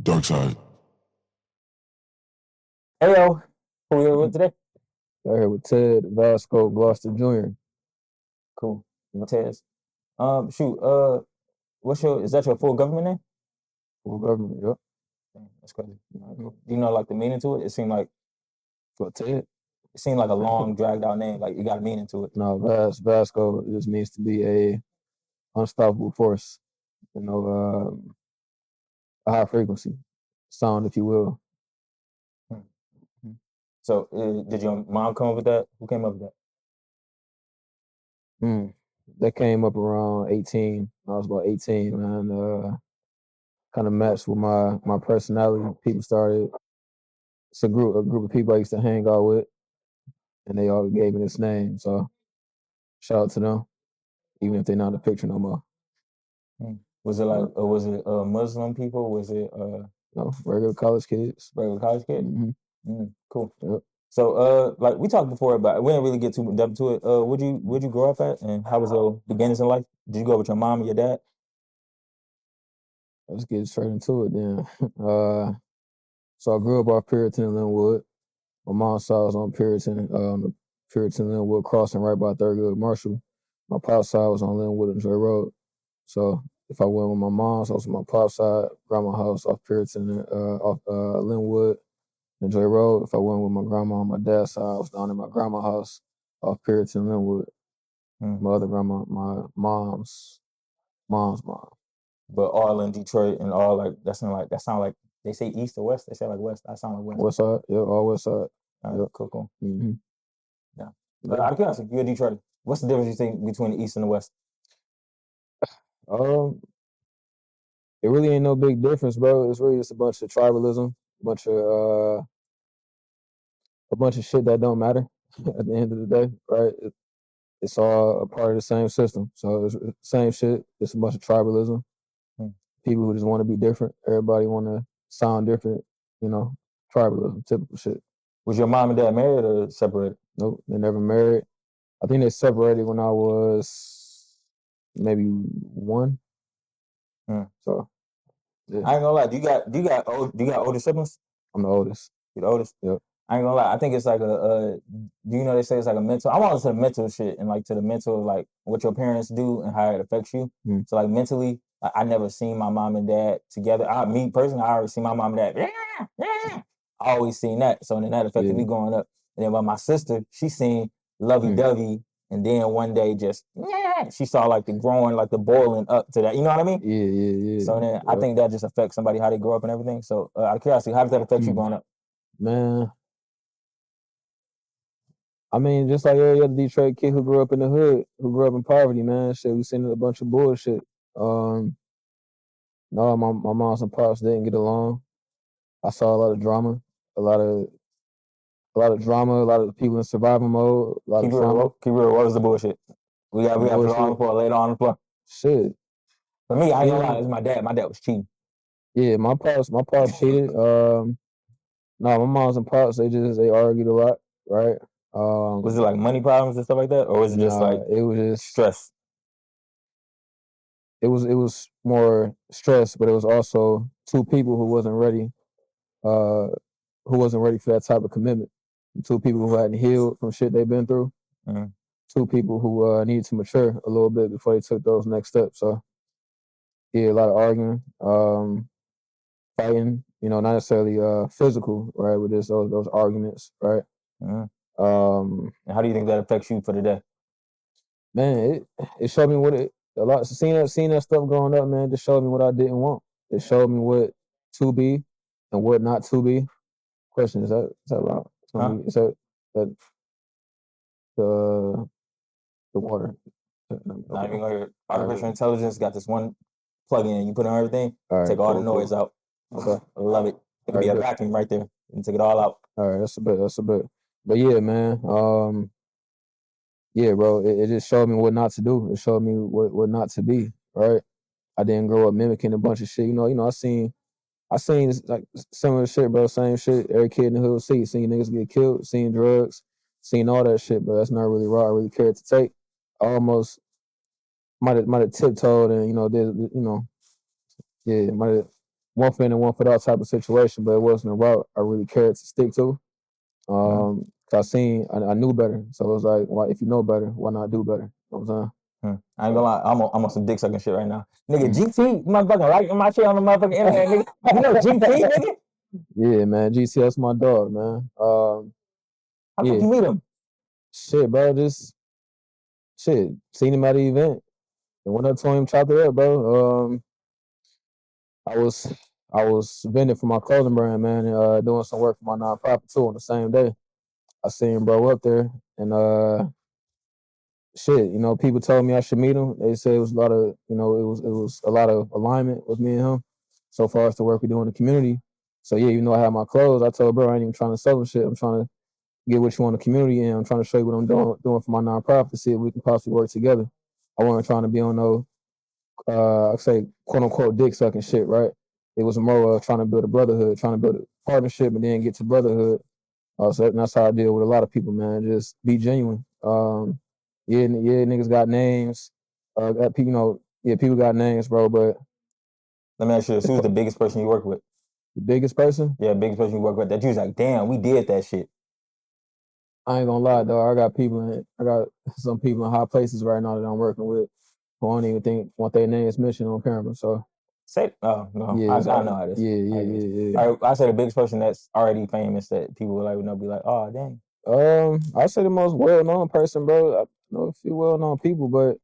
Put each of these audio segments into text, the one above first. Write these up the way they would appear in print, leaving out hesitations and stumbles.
Dark side. Heyo, who we here with today? Out here with Ted Vasco Gloucester Jr. Cool. Tez. Shoot. Is that your full government name? Full government, yep. Dang, that's crazy. Cool. Do you know like the meaning to it? It seemed like For Ted, a long, dragged out name. Like you got a meaning to it. no, Vasco just means to be a unstoppable force, a high frequency sound, if you will. Hmm. Hmm. So, did your mom come up with that? Who came up with that? That came up around 18. I was about 18, man. Kind of matched with my personality. People started. It's a group of people I used to hang out with, and they all gave me this name. So shout out to them, even if they're not in the picture no more. Was it like was it Muslim people? Was it No, regular college kids. regular college kid? Mm-hmm. Cool. Yep. So like we talked before about it. We didn't really get too deep into it. Where'd you grow up at, and how was your beginnings in life? Did you grow up with your mom and your dad? Let's get straight into it then. So I grew up off Puritan in Linwood. My mom's side was on the Puritan Linwood crossing right by Thurgood Marshall. My pop's side was on Linwood and Joy Road. So if I went with my mom's, I was on my pop's side, grandma house off Puritan, off Linwood and Joy Road. If I went with my grandma on my dad's side, I was down in my grandma house off Puritan Linwood. My other grandma, my mom's mom. But all in Detroit and all like that sound like they say east or west. They say like west. I sound like west. West side, yeah, all west side. Yep. Cool. Mm-hmm. Yeah. But out of curiosity, you're a Detroit. What's the difference you think between the east and the west? It really ain't no big difference, bro. It's really just a bunch of tribalism, a bunch of shit that don't matter at the end of the day, right? It's all a part of the same system. So it's the same shit. It's a bunch of tribalism. People who just want to be different. Everybody want to sound different. Tribalism, typical shit. Was your mom and dad married or separated? Nope, they never married. I think they separated when I was maybe 1. So yeah. I ain't gonna lie. Do you got older siblings? I'm the oldest. You're the oldest? Yep. I ain't gonna lie. I think it's like do you know they say it's like a mental? I'm all to the mental shit and like to the mental like what your parents do and how it affects you. So like mentally, like, I never seen my mom and dad together. Me personally, I already seen my mom and dad. I always seen that. So then that affected me growing up. And then by my sister, she seen lovey dovey. And then one day just she saw like the growing, like the boiling up to that. You know what I mean? Yeah. So then I think that just affects somebody how they grow up and everything. So out of curiosity, how does that affect you growing up? Man, I mean, just like every other Detroit kid who grew up in the hood, who grew up in poverty, man, shit, we seen a bunch of bullshit. No, my moms and pops didn't get along. I saw a lot of drama, a lot of drama, a lot of people in survival mode, a lot of trauma. Keep real. What was the bullshit? We got put on the floor, laid on the floor. Shit. For me, I ain't gonna lie, it was my dad. My dad was cheating. Yeah, my pops cheated. No, my moms and pops, they argued a lot, right? Was it like money problems and stuff like that, or was it just like it was just stress? It was more stress, but it was also two people who wasn't ready for that type of commitment. Two people who hadn't healed from shit they've been through. Two people who needed to mature a little bit before they took those next steps. So yeah, a lot of arguing, fighting. Not necessarily physical, right? With those arguments, right? And how do you think that affects you for the day? Man, it showed me a lot. Seeing that stuff growing up, man, just showed me what I didn't want. It showed me what to be and what not to be. Question, is that right? Is that the water? Not even gonna hear. Artificial intelligence got this one plug-in. You put on everything, take all the noise out. Okay, I love it. It could be a vacuum right there and take it all out. All right, that's a bit. But yeah, man. Yeah, bro. It just showed me what not to do. It showed me what not to be. Right. I didn't grow up mimicking a bunch of shit. I seen like similar shit, bro. Same shit. Every kid in the hood see. Seen niggas get killed. Seen drugs. Seen all that shit. But that's not really raw. I really cared to take. I almost might have tiptoed and did might have one for in and one for that type of situation, but it wasn't a route I really cared to stick to. Cause I knew better, so it was like, why, if you know better, why not do better? You know what I'm saying? I ain't gonna lie, I'm on some dick sucking shit right now, nigga. GT, motherfucking like my shit on the motherfucking internet, nigga. You know GT, nigga. Yeah, man. GT, that's my dog, man. How the fuck you meet him? Shit, bro. Just shit. Seen him at the event and went up to him, chopped it up, bro. I was vending for my clothing brand, man, and doing some work for my nonprofit too on the same day. I seen bro up there, and shit, people told me I should meet him. They said it was a lot of, it was a lot of alignment with me and him so far as the work we do in the community. So yeah, I have my clothes. I told bro I ain't even trying to sell him shit. I'm trying to get what you want in the community, and I'm trying to show you what I'm doing for my nonprofit to see if we can possibly work together. I wasn't trying to be on no, I say quote unquote dick sucking shit, right? It was more trying to build a brotherhood, trying to build a partnership, and then get to brotherhood. So that's how I deal with a lot of people, man. Just be genuine. Yeah, niggas got names. People got names, bro. But let me ask you this: who's the biggest person you work with? The biggest person? Yeah, biggest person you work with that you was like, damn, we did that shit. I ain't gonna lie, dog. I got some people in high places right now that I'm working with who I don't even want their names mentioned on camera. So say, oh no, yeah, I know how this. Yeah. All right, I say the biggest person that's already famous that people would be like, oh dang. I say the most well-known person, bro. I know a few well-known people, but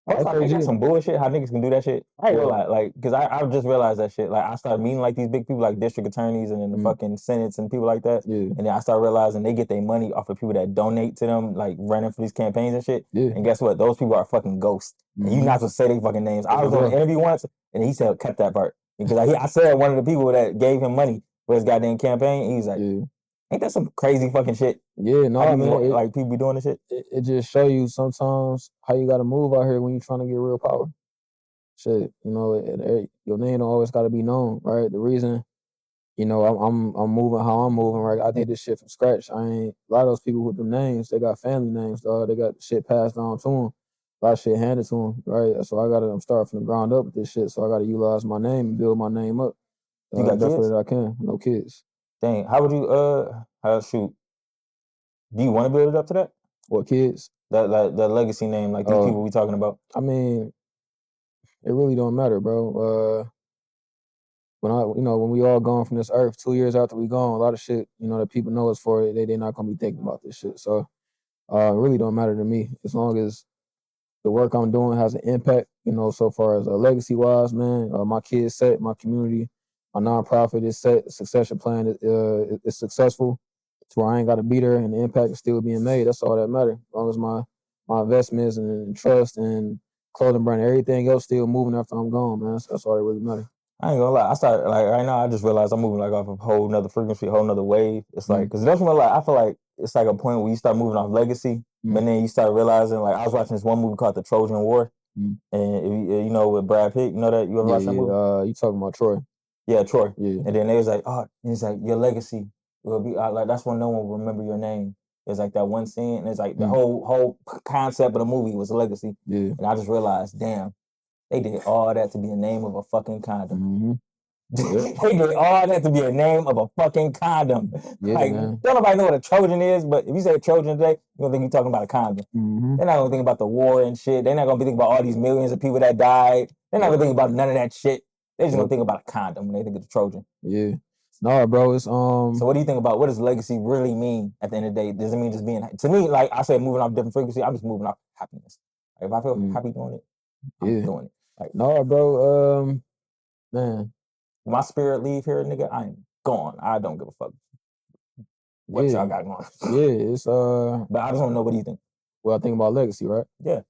I think that's some bullshit. How niggas can do that shit. I ain't gonna lie, like, cause I just realized that shit. Like, I started meeting like these big people, like district attorneys and then the fucking senates and people like that. Yeah. And then I started realizing they get their money off of people that donate to them, like running for these campaigns and shit. Yeah. And guess what? Those people are fucking ghosts. And you not supposed to say their fucking names. I was on an interview once, and he said cut that part because I said one of the people that gave him money for his goddamn campaign. He's like, ain't that some crazy fucking shit? Yeah, no, I mean, like people be doing this shit. It just show you sometimes how you got to move out here when you're trying to get real power. Shit, your name don't always got to be known, right? The reason, I'm moving how I'm moving, right? I did this shit from scratch. A lot of those people with them names, they got family names, dog. They got shit passed down to them. A lot of shit handed to them, right? So I'm starting from the ground up with this shit. So I got to utilize my name and build my name up. You got best kids? way that I can. No kids. Dang, how would you shoot? Do you want to build it up to that? What kids? That legacy name, like these people we talking about. I mean, it really don't matter, bro. When we all gone from this earth, 2 years after we gone, a lot of shit, that people know us for, they're not gonna be thinking about this shit. So it really don't matter to me as long as the work I'm doing has an impact, so far as legacy wise, man. My kids set, my community, my nonprofit is set, the succession plan is successful to where I ain't got to be there and the impact is still being made. That's all that matters. As long as my investments and trust and clothing brand, everything else still moving after I'm gone, man. That's all that really matters. I ain't gonna lie. I started like right now. I just realized I'm moving like off a whole nother frequency, a whole nother wave. It's like because that's when I feel like it's like a point where you start moving off legacy, but then you start realizing like I was watching this one movie called The Trojan War, and if, with Brad Pitt, you know that you ever watched that movie? You talking about Troy? Yeah, Troy. Yeah. And then they was like, oh, and it's like your legacy will be like that's when no one will remember your name. It's like that one scene, and it's like the whole concept of the movie was a legacy. Yeah. And I just realized, damn. They did all that to be a name of a fucking condom. They did all that to be a name of a fucking condom. Yeah, like, man. Don't nobody know what a Trojan is, but if you say Trojan today, you're gonna think you're talking about a condom. They're not gonna think about the war and shit. They're not gonna be thinking about all these millions of people that died. They're not gonna think about none of that shit. They're just gonna think about a condom when they think of the Trojan. Yeah. No, bro, it's So what do you think about what does legacy really mean at the end of the day? Does it mean just being to me, like I said, moving off different frequency, I'm just moving off happiness. Like, if I feel happy doing it, I'm doing it. Like, no, bro, man. My spirit leave here, nigga, I am gone. I don't give a fuck what y'all got going. Yeah, it's But I just want to know, what do you think? Well, I think about legacy, right? Yeah.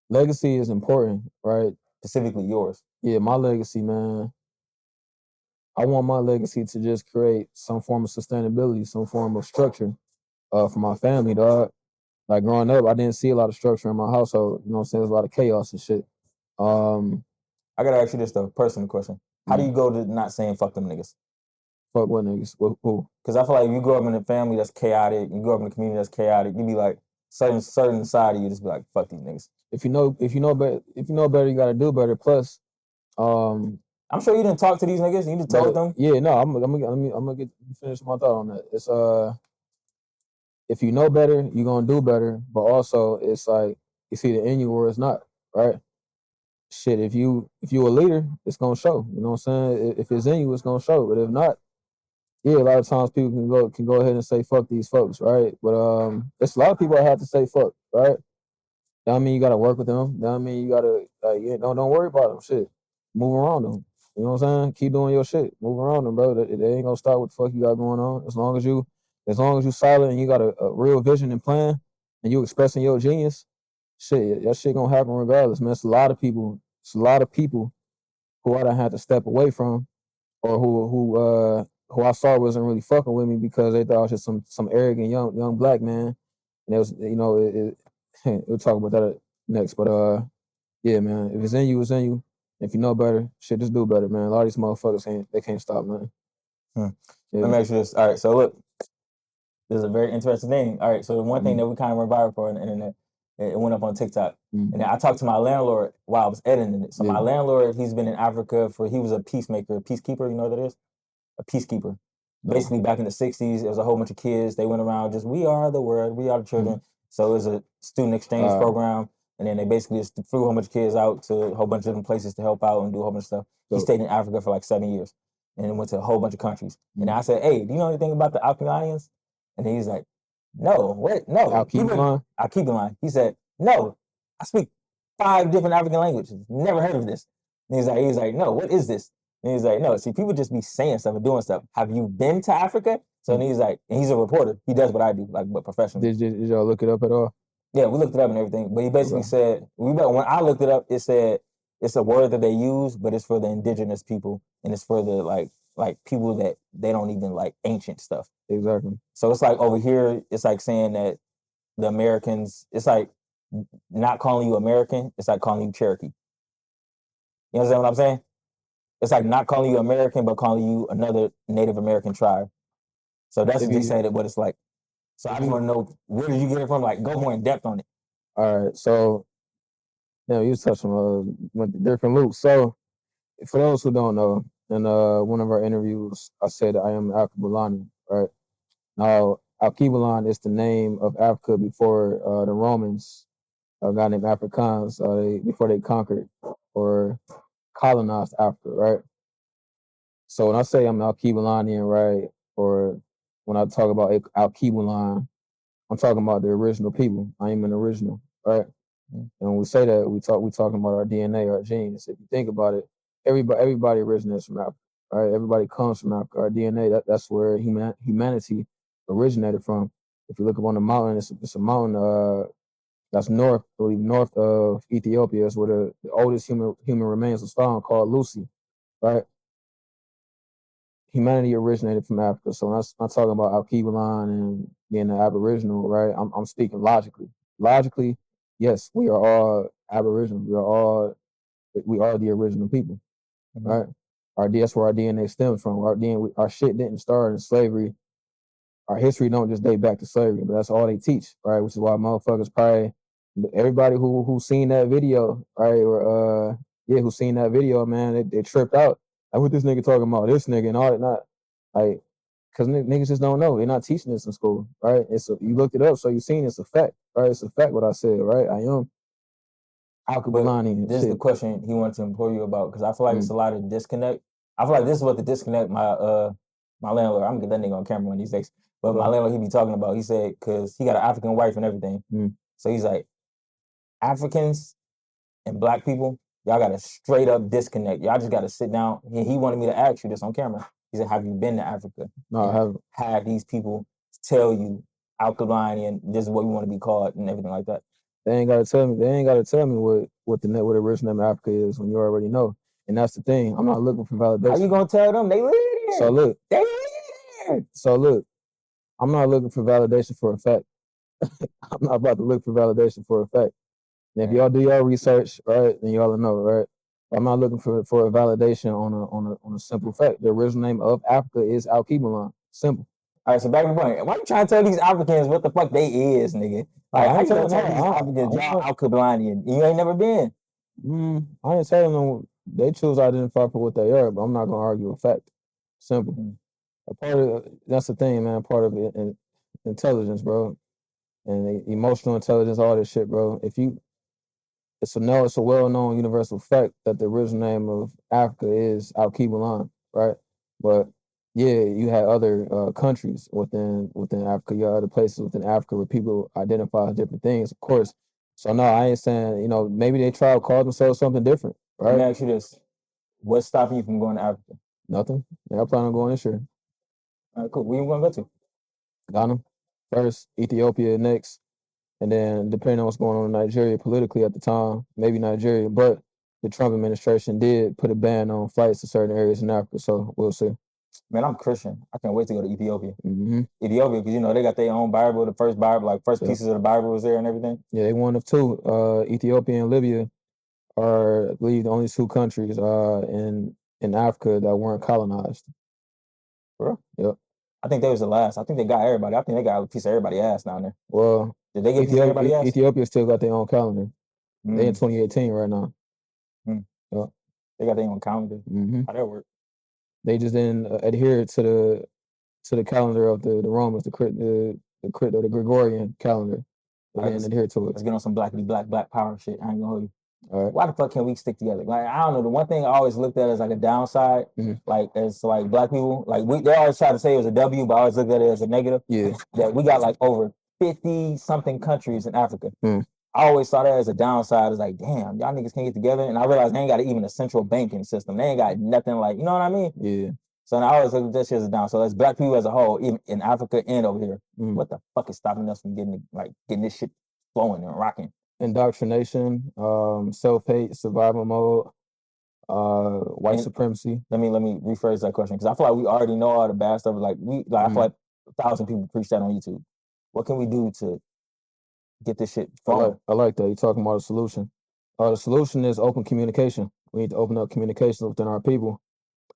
Legacy is important, right? Specifically yours. Yeah, my legacy, man. I want my legacy to just create some form of sustainability, some form of structure for my family, dog. Like growing up, I didn't see a lot of structure in my household. You know what I'm saying? There's a lot of chaos and shit. I gotta ask you this though, personal question. How do you go to not saying fuck them niggas? Fuck what niggas? Who? Because I feel like if you grow up in a family that's chaotic, you grow up in a community that's chaotic, you be like certain side of you just be like, fuck these niggas. If you know better, you gotta do better. Plus, I'm sure you didn't talk to these niggas. You just told them. Yeah, no, I'm gonna get finish my thought on that. It's if you know better, you're gonna do better. But also, it's like it's either in you or it's not, right? Shit, if you a leader, it's gonna show. You know what I'm saying? If it's in you, it's gonna show. But if not, yeah, a lot of times people can go ahead and say fuck these folks, right? But it's a lot of people that have to say fuck, right? That mean you gotta work with them. That mean you gotta don't worry about them. Shit, move around them. You know what I'm saying? Keep doing your shit. Move around them, bro. They ain't gonna stop what the fuck you got going on. As long as you silent and you got a real vision and plan, and you expressing your genius, shit, that shit gonna happen regardless, man. It's a lot of people. It's a lot of people who I done had to step away from, or who I saw wasn't really fucking with me because they thought I was just some arrogant young black man. And it was, we'll talk about that next. But yeah, man, if it's in you, it's in you. If you know better, shit, just do better, man. A lot of these motherfuckers can't stop, man. Yeah. Let me ask you this. All right, so look, this is a very interesting thing. All right, so the one thing that we kind of went viral for on the internet, it went up on TikTok. And then I talked to my landlord while I was editing it. So my landlord, he's been in Africa he was a peacekeeper, you know what that is? A peacekeeper. Basically, back in the 60s, there was a whole bunch of kids. They went around just, we are the world, we are the children. So it was a student exchange program. And then they basically just flew a whole bunch of kids out to a whole bunch of different places to help out and do a whole bunch of stuff. He stayed in Africa for like 7 years and then went to a whole bunch of countries. And I said, hey, do you know anything about the Alkebulanans? And he's like, no, what? No. Alkebulan. He said, no, I speak 5 different African languages. Never heard of this. And he's like, no, what is this? And he's like, no, see, people just be saying stuff and doing stuff. Have you been to Africa? So he's like, and he's a reporter. He does what I do, like, but professionally. Did y'all look it up at all? Yeah, we looked it up and everything. But he basically said, when I looked it up, it said it's a word that they use, but it's for the indigenous people. And it's for the, like people that they don't even like ancient stuff. Exactly. So it's like over here, it's like saying that the Americans, it's like not calling you American, it's like calling you Cherokee. You understand what I'm saying? It's like not calling you American, but calling you another Native American tribe. So that's what they say what it's like. So I just want to know, where did you get it from? Like, go more in depth on it. All right. So, you was touching with different loops. So, for those who don't know, in one of our interviews, I said I am Alkebulan, right? Now, Alkebulan is the name of Africa before the Romans, a guy named Afrikaans, before they conquered or colonized Africa, right? So when I say I'm Alkebulanian, right, or when I talk about Alkebulan, I'm talking about the original people. I am an original, right? And when we say that, we talking about our DNA, our genes. If you think about it, everybody originates from Africa, right? Everybody comes from Africa. Our DNA, that's where humanity originated from. If you look up on the mountain, it's a mountain that's north of Ethiopia. It's where the oldest human remains was found, called Lucy, right? Humanity originated from Africa. So when I'm talking about Alkebulan and being an Aboriginal, right? I'm speaking logically. Logically, yes, we are all Aboriginal. We are the original people, right? That's where our DNA stems from. Our shit didn't start in slavery. Our history don't just date back to slavery, but that's all they teach, right? Which is why motherfuckers probably, everybody who seen that video, right, or who seen that video, man, they tripped out. Like, what this nigga talking about? This nigga and all that, not like, because niggas just don't know. They're not teaching this in school, right? You looked it up, so you seen it's a fact, right? It's a fact what I said, right? I am Alkebulani. This is the question he wanted to implore you about, because I feel like it's a lot of disconnect. I feel like this is what the disconnect my landlord, I'm gonna get that nigga on camera one of these days, but my landlord, he be talking about, he said, because he got an African wife and everything. So he's like, Africans and black people, y'all got a straight up disconnect. Y'all just got to sit down. He wanted me to ask you this on camera. He said, have you been to Africa? No, I haven't. Have these people tell you Alkebulan and this is what we want to be called and everything like that? They ain't gotta tell me. They ain't gotta tell me what the original name of Africa is when you already know. And that's the thing. I'm not looking for validation. How you gonna tell them? They live there. So look, they live there. So look, I'm not looking for validation for a fact. I'm not about to look for validation for a fact. And if y'all do your research, right, then y'all know, right? I'm not looking for a validation on a simple fact. The original name of Africa is Alkebulan. Simple. All right, so back to the point. Why you trying to tell these Africans what the fuck they is, nigga? Like, how you gonna tell these Africans y'all Alkebulanian? You ain't never been. I ain't telling them They choose to identify for what they are, but I'm not gonna argue a fact. Simple. Mm. A part of that's the thing, man. Part of it, and intelligence, bro, and emotional intelligence, all this shit, bro. It's a well-known universal fact that the original name of Africa is Alkebulan, right? But yeah, you had other countries within Africa. You had other places within Africa where people identify as different things, of course. So no, I ain't saying, maybe they try to call themselves something different, Let me right? ask you this: what's stopping you from going to Africa? Nothing. Yeah, I plan on going this year. All right, cool. Where you gonna go to? Ghana first, Ethiopia next, and then depending on what's going on in Nigeria politically at the time, maybe Nigeria. But the Trump administration did put a ban on flights to certain areas in Africa, so we'll see. Man, I'm Christian. I can't wait to go to Ethiopia. Mm-hmm. Ethiopia, because they got their own Bible. The first Bible, like first pieces of the Bible was there and everything. Yeah, they one of two. Ethiopia and Libya are, I believe, the only two countries in Africa that weren't colonized. For real? Yep. I think they was the last. I think they got everybody. I think they got a piece of everybody's ass down there. Well, did they get a piece of everybody's ass? Ethiopia still got their own calendar. They in 2018 right now. Yep. They got their own calendar. Mm-hmm. How that work? They just didn't adhere to the calendar of the Romans, the Gregorian calendar. They didn't adhere to it. Let's get on some black power shit. I ain't gonna hold you. All right. Why the fuck can't we stick together? Like, I don't know. The one thing I always looked at as like a downside, like as like black people, like they always try to say it was a W, but I always looked at it as a negative. Yeah. That we got like over 50 something countries in Africa. I always saw that as a downside. It's like, damn, y'all niggas can't get together. And I realized they ain't got even a central banking system. They ain't got nothing like, you know what I mean? Yeah. So I always look at this shit as a down. So as black people as a whole, even in Africa and over here, what the fuck is stopping us from getting this shit flowing and rocking? Indoctrination, self-hate, survival mode, white supremacy. Let me rephrase that question, because I feel like we already know all the bad stuff. I feel like 1,000 people preach that on YouTube. What can we do to get this shit flowing? I like that. You're talking about a solution. The solution is open communication. We need to open up communication within our people.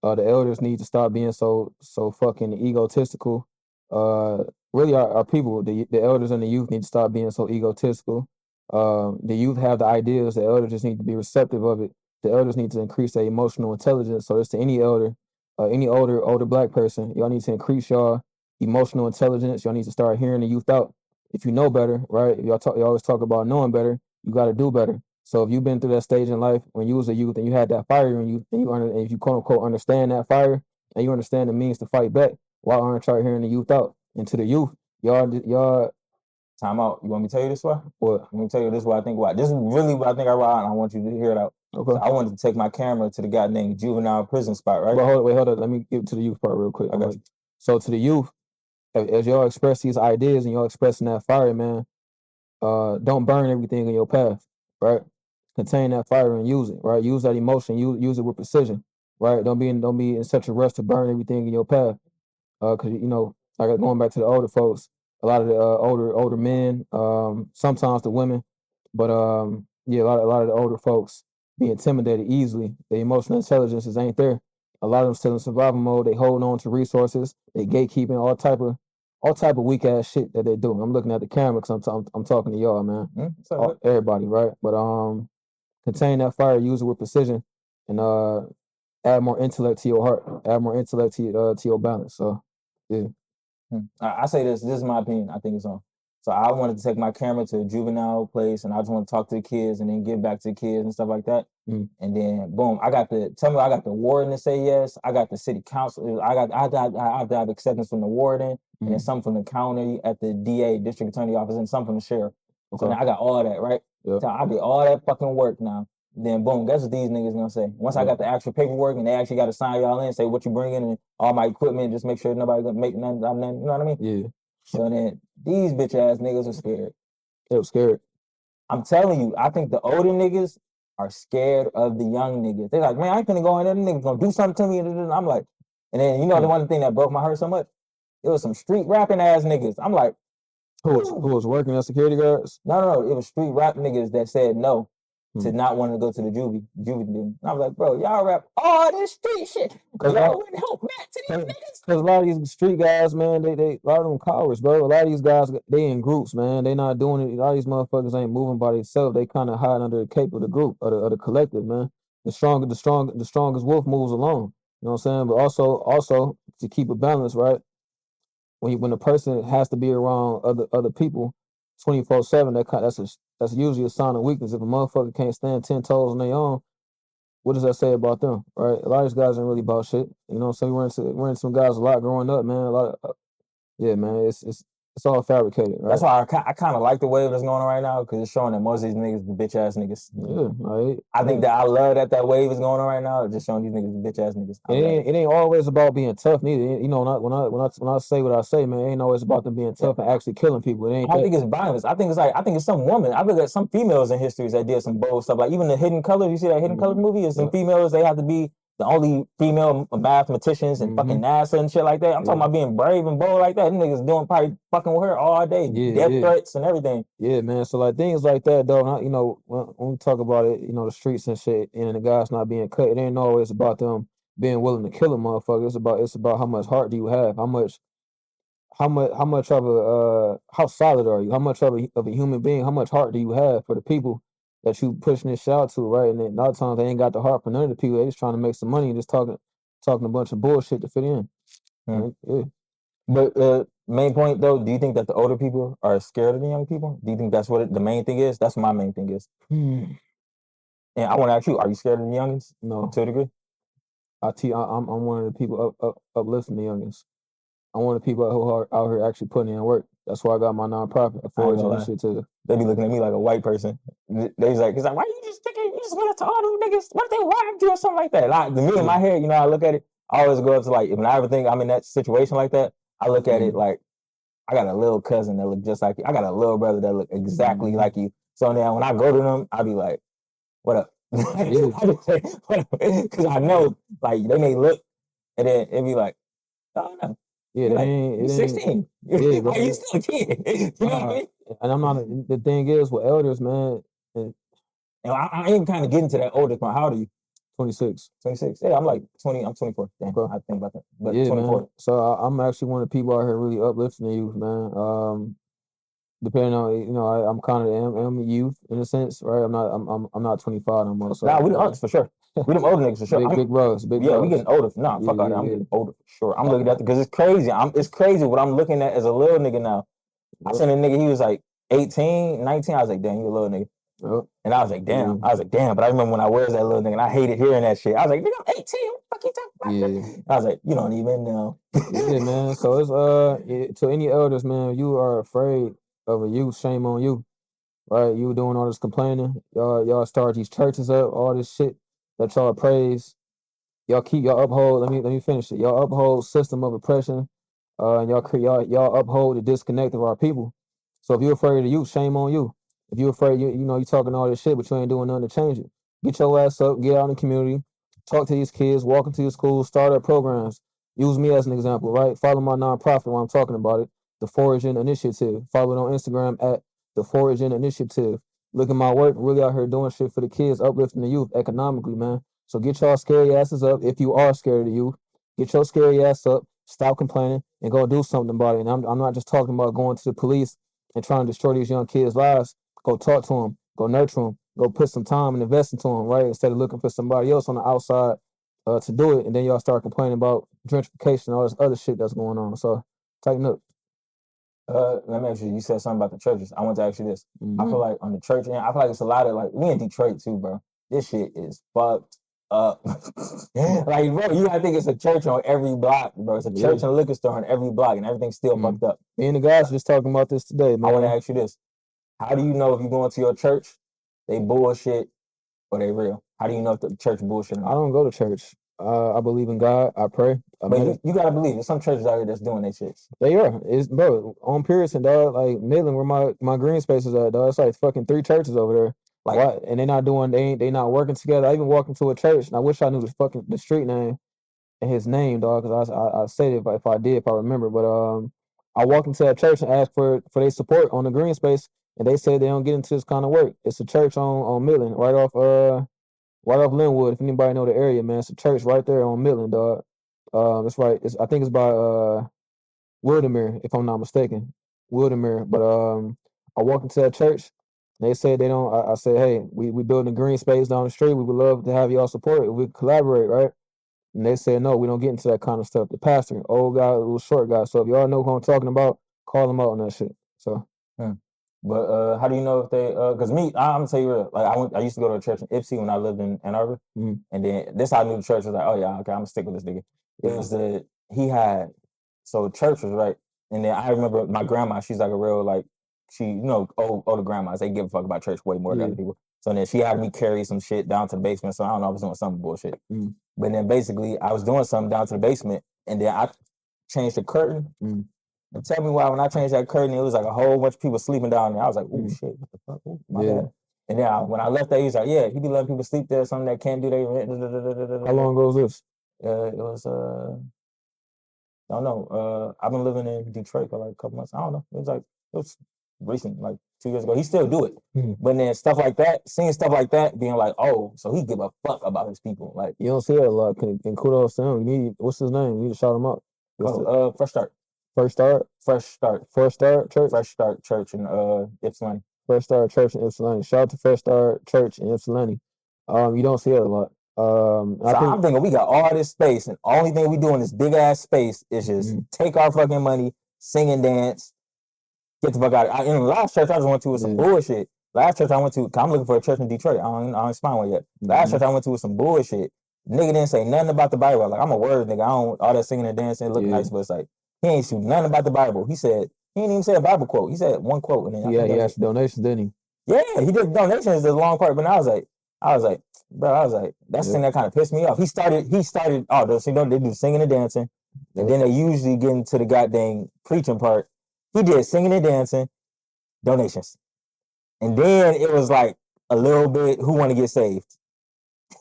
The elders need to stop being so fucking egotistical. Really, our people, the elders and the youth need to stop being so egotistical. The youth have the ideas. The elders just need to be receptive of it. The elders need to increase their emotional intelligence. So it's to any elder, any older black person, y'all need to increase y'all emotional intelligence. Y'all need to start hearing the youth out. If you know better, right? You always talk about knowing better. You got to do better. So if you've been through that stage in life when you was a youth and you had that fire in you, and if you quote unquote understand that fire and you understand the means to fight back, why aren't y'all hearing the youth out? And to the youth, y'all. Time out. You want me to tell you this why? What? Let me tell you this why I think why. This is really what I think I write, and I want you to hear it out. Okay. So I wanted to take my camera to the guy named Juvenile Prison Spot, right? Well, hold on. Let me get to the youth part real quick. I got you. So to the youth, as y'all express these ideas and y'all expressing that fire, man, don't burn everything in your path, right? Contain that fire and use it, right? Use that emotion, use it with precision, right? Don't be in such a rush to burn everything in your path, because like going back to the older folks, a lot of the older men, sometimes the women, but yeah, a lot of the older folks be intimidated easily. Their emotional intelligences ain't there. A lot of them still in survival mode. They hold on to resources. They gatekeeping all type of weak ass shit that they do. I'm looking at the camera because I'm talking to y'all, man. Everybody, right? But contain that fire, use it with precision, and add more intellect to your heart, add more intellect to your balance. So, yeah. I say this is my opinion. I think it's on. So I wanted to take my camera to a juvenile place, and I just want to talk to the kids and then give back to the kids and stuff like that. And then boom, I got the warden to say yes. I got the city council. I have to have acceptance from the warden, and then some from the county at the DA, district attorney office, and some from the sheriff. Okay. So now I got all that, right? Yep. So I did all that fucking work now. Then boom, guess what these niggas gonna say? Once I got the actual paperwork and they actually got to sign y'all in, say what you bring in and all my equipment, just make sure nobody gonna make nothing, you know what I mean? Yeah. So then these bitch ass niggas are scared. They were scared. I'm telling you, I think the older niggas are scared of the young niggas. They're like, man, I ain't gonna go in there, the niggas gonna do something to me. And I'm like, and then the one thing that broke my heart so much, it was some street rapping ass niggas. I'm like, who was working as security guards? No, it was street rap niggas that said no to not wanting to go to the juvie thing. And I was like, bro, y'all rap all this street shit. Y'all wouldn't help Matt to these niggas. Because a lot of these street guys, man, they a lot of them cowards, bro. A lot of these guys, they in groups, man. They not doing it. A lot of these motherfuckers ain't moving by themselves. They kind of hide under the cape of the group, of the collective, man. the strongest wolf moves alone. You know what I'm saying? But also to keep a balance, right? When a person has to be around other people 24/7, that's usually a sign of weakness. If a motherfucker can't stand 10 toes on their own, what does that say about them, right? A lot of these guys ain't really about shit. You know what I'm saying? We ran into some guys a lot growing up, man. A lot of, yeah, man. It's all fabricated, right? That's why I kind of like the wave that's going on right now because it's showing that most of these niggas the bitch ass niggas. Yeah, right. I think that I love that wave is going on right now. It's just showing these niggas the bitch ass niggas. It ain't always about being tough neither. You know, when I say what I say, man, it ain't always about them being tough and actually killing people. It ain't. I don't think it's violence. I think it's some woman. I look at some females in history that did some bold stuff. Like even the Hidden Colors. You see that Hidden Colors movie? Is some females they have to be the only female mathematicians and fucking NASA and shit like that. I'm talking about being brave and bold like that. Them niggas doing probably fucking with her all day, death threats and everything. Yeah, man. So like things like that, though. You know, when we talk about it, you know, the streets and shit, and the guys not being cut, it ain't always about them being willing to kill a motherfucker. It's about how much heart do you have, how much of how solid are you, how much of a human being, how much heart do you have for the people that you pushing this shit out to, right? And then a lot of times they ain't got the heart for none of the people. They just trying to make some money and just talking a bunch of bullshit to fit in. Yeah. But main point though, do you think that the older people are scared of the young people? Do you think that's what the main thing is? That's what my main thing is. And I want to ask you, are you scared of the youngins? No, to a degree. I'm one of the people uplifting the youngins. I'm one of the people who are out here actually putting in work. That's why I got my nonprofit, Forage Initiative. They be looking at me like a white person. It's like, why you just thinking you just went to all them niggas? What if they robbed you or something like that? Like me in my head, you know, I look at it. I always go up to like, when I ever think I'm in that situation like that, I look at it like, I got a little cousin that look just like you. I got a little brother that look exactly like you. So now when I go to them, I be like, what up? Because I know like they may look and then it be like, oh no. Yeah, you're 16. Yeah, but you still a kid. You know what I mean? And I'm not. The thing is with elders, man. And I am kind of getting to that older point. How old are you? 26. 26. Yeah, I'm like 20. I'm 24. Damn, okay. I think about that. But yeah, 24. Man. So I'm actually one of the people out here really uplifting the youth, man. Depending on, you know, I'm kind of am youth in a sense, right? I'm not 25 no more. So nah, we the unks for sure. We them older niggas for sure. Big bros. We getting older. Nah, fuck out there. I'm getting older for sure. I'm looking at because it's crazy. It's crazy what I'm looking at as a little nigga now. I seen a nigga, he was like 18, 19. I was like, damn, you a little nigga. And I was like, damn. I was like, damn. But I remember when I was that little nigga and I hated hearing that shit. I was like, nigga, I'm 18. What the fuck you talking about? I was like, you don't even know. Yeah, man. So it's to any elders, man, you are afraid of a youth, shame on you. Right? You doing all this complaining. Y'all start these churches up, all this shit that y'all praise. Y'all uphold, let me finish it. Y'all uphold system of oppression. And y'all uphold the disconnect of our people. So if you're afraid of the youth, shame on you. If you're afraid, you know, you talking all this shit, but you ain't doing nothing to change it. Get your ass up, get out in the community, talk to these kids, walk into your schools, start up programs. Use me as an example, right? Follow my nonprofit while I'm talking about it, the Foraging Initiative. Follow it on Instagram at the Foraging Initiative. Look at my work, really out here doing shit for the kids, uplifting the youth economically, man. So get y'all scary asses up if you are scared of the youth. Get your scary ass up, stop complaining, and go do something about it. And I'm not just talking about going to the police and trying to destroy these young kids' lives. Go talk to them, go nurture them, go put some time and invest into them, right? Instead of looking for somebody else on the outside to do it, and then y'all start complaining about gentrification and all this other shit that's going on. So tighten up. Let me ask you. You said something about the churches. I want to ask you this. I feel like on the church end, I feel like it's a lot of like we in Detroit too, bro. This shit is fucked up. Like, bro, you gotta think it's a church on every block, bro. It's a church and a liquor store on every block, and everything's still fucked up. Me and the guys just talking about this today, man. I want to ask you this. How do you know if you go into your church, they bullshit or they real? How do you know if the church bullshit or not? I don't go to church. I believe in God. I pray. But you gotta believe there's some churches out here that's doing their shit. They are. It's bro on Pearson, dog. Like Midland, where my green space is at, dog. It's like fucking 3 churches over there. Like what? And they not working together. I even walked into a church, and I wish I knew the street name and his name, dog. Because I said it if I remember. But I walked into a church and asked for their support on the green space, and they said they don't get into this kind of work. It's a church on Midland, right off Linwood. If anybody know the area, man, it's a church right there on Midland, dog. That's right. I think it's by Wildermere, if I'm not mistaken. Wildermere. But I walked into that church They said they don't. I said, hey, we building a green space down the street. We would love to have y'all support it. We could collaborate, right? And they said, no, we don't get into that kind of stuff. The pastor, old guy, little short guy. So if y'all know who I'm talking about, call them out on that shit. So. But how do you know if they? Because me, I'm gonna tell you real. Like I used to go to a church in Ypsi when I lived in Ann Arbor, and then this how I knew the church was like, oh yeah, okay, I'm gonna stick with this nigga. It was he had so church was right, and then I remember my grandma. She's like a real like older grandmas. They give a fuck about church way more than other people. So then she had me carry some shit down to the basement. So I don't know, I was doing some bullshit. But then basically I was doing something down to the basement, and then I changed the curtain. And tell me why when I changed that curtain, it was like a whole bunch of people sleeping down there. I was like, oh shit, what the fuck? Ooh, my bad. And then when I left there, he was like, yeah, he be letting people sleep there, something that can't do their rent. How long ago was this? It was I don't know. I've been living in Detroit for like a couple months. I don't know. It was recent, like 2 years ago. He still do it. But then stuff like that, seeing stuff like that, being like, oh, so he give a fuck about his people. Like you don't see that a lot. And kudos to him. You need what's his name? You need to shout him out. Fresh Start. Fresh Start? Fresh Start. Fresh Start Church? Fresh Start Church in Ypsilanti. Fresh Start Church in Ypsilanti. Shout out to Fresh Start Church in Ypsilanti. You don't see it a lot. I'm thinking we got all this space, and only thing we do in this big ass space is just take our fucking money, sing and dance, get the fuck out of it. In the last church I just went to was some bullshit. Last church I went to, I'm looking for a church in Detroit. I ain't find one yet. Last church I went to was some bullshit. Nigga didn't say nothing about the Bible. Like, I'm a word nigga. I don't all that singing and dancing, looking nice, but it's like he ain't shoot nothing about the Bible. He said he didn't even say a Bible quote. He said one quote, and then he asked donations, didn't he? Yeah, he did donations the long part, but I was like, bro, that's the thing that kind of pissed me off. He started, they do singing and dancing, and then they usually get into the goddamn preaching part. He did singing and dancing, donations. And then it was like a little bit, who want to get saved?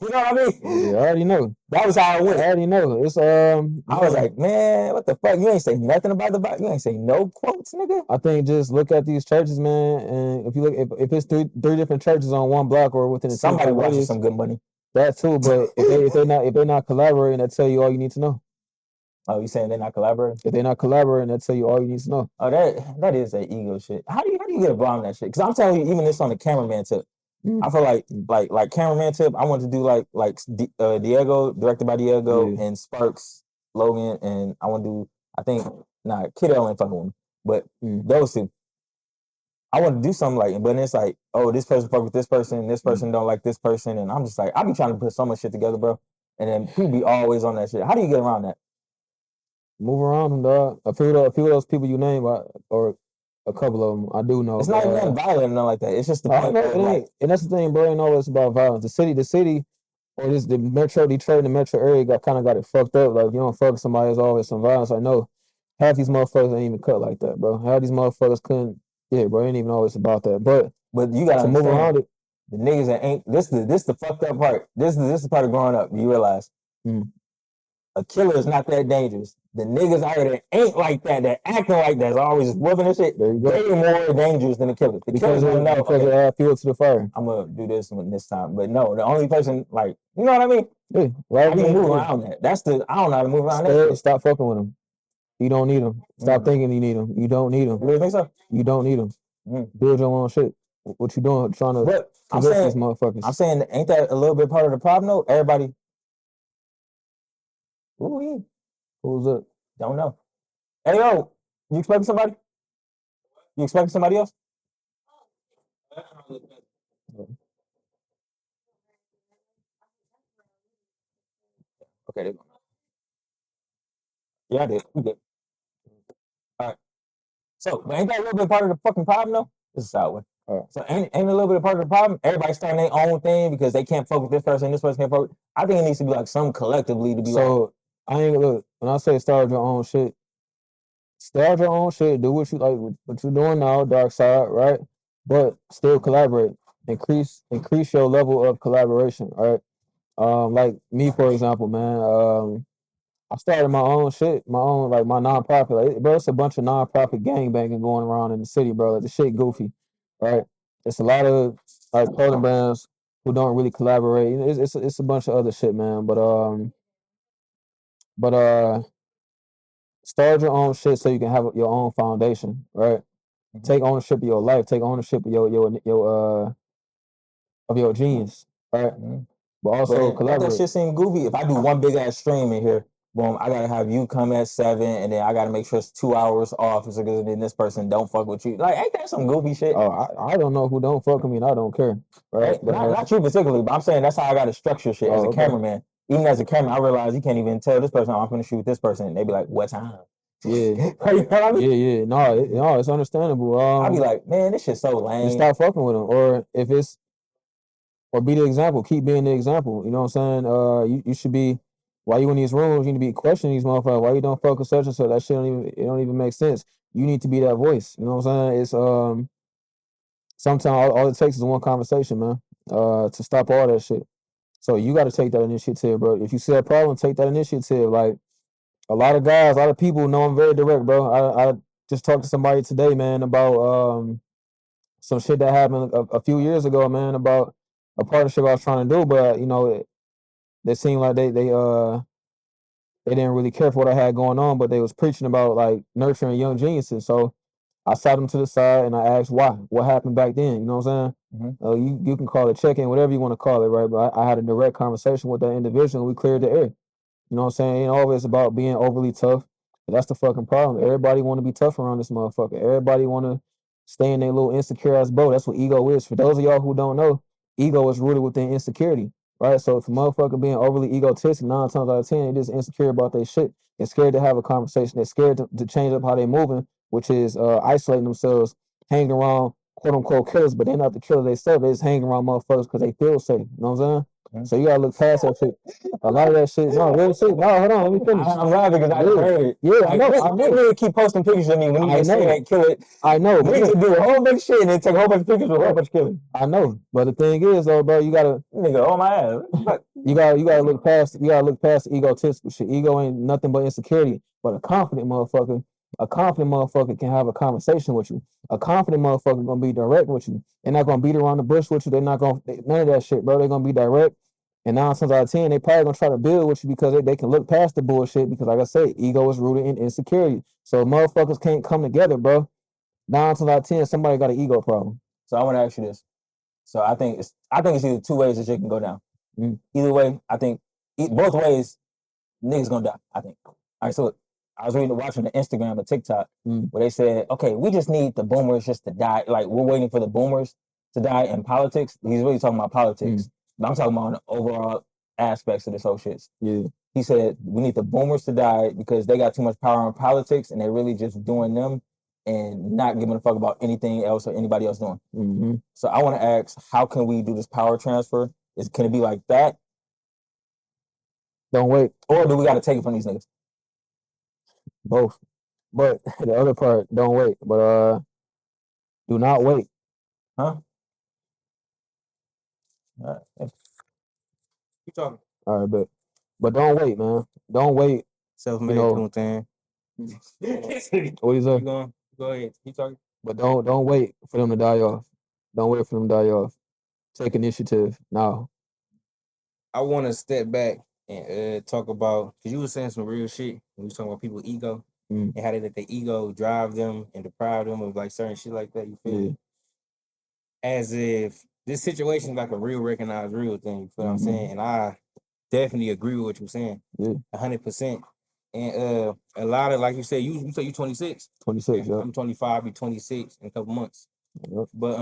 You know what I mean? Yeah, I already know. That was how it went. I already know. It's I was like, man, what the fuck? You ain't say nothing about the Bible. You ain't say no quotes, nigga. I think just look at these churches, man, and if you look, if it's three different churches on one block or within somebody watching some good money. That too, but if they're not collaborating, that tell you all you need to know. Oh, you saying they're not collaborating? If they're not collaborating, that tell you all you need to know. Oh, that is that ego shit. How do you get involved in that shit? Because I'm telling you, even this on the cameraman tip. I feel like cameraman tip. I want to do like Diego, directed by Diego, and Sparks, Logan, and I want to do. I think Kid L ain't fucking with me, but those two. I want to do something like, but it's like, oh, this person fuck with this person don't like this person, and I'm just like, I be trying to put so much shit together, bro, and then people be always on that shit. How do you get around that? Move around them, dog. A few of those people you name, or a couple of them, I do know. It's not even violent or nothing like that. It's just the point. And that's the thing, bro. Ain't always about violence. The city, or just the Metro Detroit and the Metro area got it fucked up. Like, you don't fuck with somebody, there's always some violence. I know half these motherfuckers ain't even cut like that, bro. Half these motherfuckers couldn't. Yeah, bro. Ain't even always about that. But you gotta move around it. The niggas that ain't this the fucked up part. This is the part of growing up. You realize a killer is not that dangerous. The niggas out there that ain't like that acting like that's always whooping and shit, they're more dangerous than the killers. The killers don't know. Because they add fuel to the fire. I'm gonna do this one this time. But no, the only person, like, you know what I mean? Yeah, how do you move around that? I don't know how to move around that. Stop fucking with them. You don't need them. Stop thinking you need them. You don't need them. You really think so? You don't need them. Build your own shit. What you doing? Trying to convince these motherfuckers. I'm saying, ain't that a little bit part of the problem though? Everybody. Who's up? Don't know. Hey, yo, you expecting somebody? You expecting somebody else? Okay. Yeah, I did. You did. All right. So, but ain't that a little bit part of the fucking problem, though? This is how it went. All right. So, ain't a little bit part of the problem? Everybody starting their own thing because they can't focus this person can't focus. I think it needs to be like some collectively to be so, I ain't look, when I say start your own shit, do what you like, what you're doing now, dark side, right? But still collaborate. Increase your level of collaboration, right? Like me, for example, man, I started my own shit, my nonprofit. Like, bro, it's a bunch of nonprofit gangbanging going around in the city, bro. Like, the shit goofy, right? It's a lot of like clothing brands who don't really collaborate. It's a bunch of other shit, man. But start your own shit so you can have your own foundation, right? Take ownership of your life. Take ownership of your genius, right? But also But collaborate. that shit seem goofy. If I do one big ass stream in here, boom, I gotta have you come at 7, and then I gotta make sure it's 2 hours off, because then this person don't fuck with you. Like, ain't that some goofy shit? Oh, I don't know who don't fuck with me, and I don't care. Right? But, not you particularly, but I'm saying that's how I gotta structure shit as a cameraman. Even as a camera, I realize you can't even tell this person, I'm gonna shoot this person. They be like, what time? Yeah. You know what I mean? Yeah. No, it's understandable. I'll be like, man, this shit's so lame. Just stop fucking with them, or if it's, or be the example. Keep being the example. You know what I'm saying? You should be. Why you in these rooms? You need to be questioning these motherfuckers. Why you don't focus such and such? That shit don't even make sense. You need to be that voice. You know what I'm saying? It's sometimes all it takes is one conversation, man. To stop all that shit. So you got to take that initiative, bro. If you see a problem, take that initiative. Like a lot of guys, a lot of people know I'm very direct, bro. I just talked to somebody today, man, about some shit that happened a few years ago, man, about a partnership I was trying to do, but you know, they seemed like they didn't really care for what I had going on, but they was preaching about like nurturing young geniuses. So I sat them to the side and I asked why, what happened back then. You know what I'm saying? You can call it check-in, whatever you want to call it, right? But I had a direct conversation with that individual and we cleared the air. You know what I'm saying? It ain't always about being overly tough. That's the fucking problem. Everybody want to be tough around this motherfucker. Everybody want to stay in their little insecure ass boat. That's what ego is. For those of y'all who don't know, ego is rooted within insecurity, right? So if a motherfucker being overly egotistic, 9 times out of 10, they just insecure about their shit. They're scared to have a conversation. They're scared to change up how they moving, which is isolating themselves, hanging around quote unquote killers, but they're not the killer themselves. They just hang around motherfuckers because they feel safe. You know what I'm saying? So you gotta look past that shit. A lot of that shit. No, real shit. No, hold on. Let me finish. I'm laughing because I heard it. Yeah, I know. I really keep posting pictures of me when you say that kill it. I know. We used to do a whole bunch of shit and then take a whole bunch of pictures with a whole bunch of killing. I know. But the thing is, though, bro, you gotta nigga on my ass. you gotta look past. You gotta look past the egotistical shit. Ego ain't nothing but insecurity. But a confident motherfucker can have a conversation with you. A confident motherfucker gonna be direct with you. They're not gonna beat around the bush with you. They're not gonna none of that shit, bro. They're gonna be direct. And 9 times out of 10, they probably gonna try to build with you because they can look past the bullshit. Because like I said, ego is rooted in insecurity. So motherfuckers can't come together, bro. 9 times out of 10, somebody got an ego problem. So I want to ask you this. So I think it's either 2 ways that shit can go down. Either way, I think both ways, niggas gonna die. I think. All right. So I was watching the Instagram or TikTok where they said, okay, we just need the boomers just to die. Like we're waiting for the boomers to die in politics. He's really talking about politics. But I'm talking about the overall aspects of this whole shit. Yeah. He said we need the boomers to die because they got too much power in politics and they're really just doing them and not giving a fuck about anything else or anybody else doing. So I want to ask, how can we do this power transfer? Can it be like that? Don't wait. Or do we got to take it from these niggas? Both. But the other part, don't wait. But do not wait. Huh? All right. Keep talking. All right, but don't wait, man. Don't wait. Self-made thing. What is that? Go ahead. Keep talking. But don't wait for them to die off. Don't wait for them to die off. Take initiative now. I want to step back and talk about, because you were saying some real shit when you was talking about people's ego and how they let their ego drive them and deprive them of like certain shit like that. You feel me? As if this situation is like a real recognized real thing. You feel what I'm saying? And I definitely agree with what you're saying. 100%. And a lot of, like you said, you say you 26. 26, yeah. I'm 25, be 26 in a couple months. Yep. But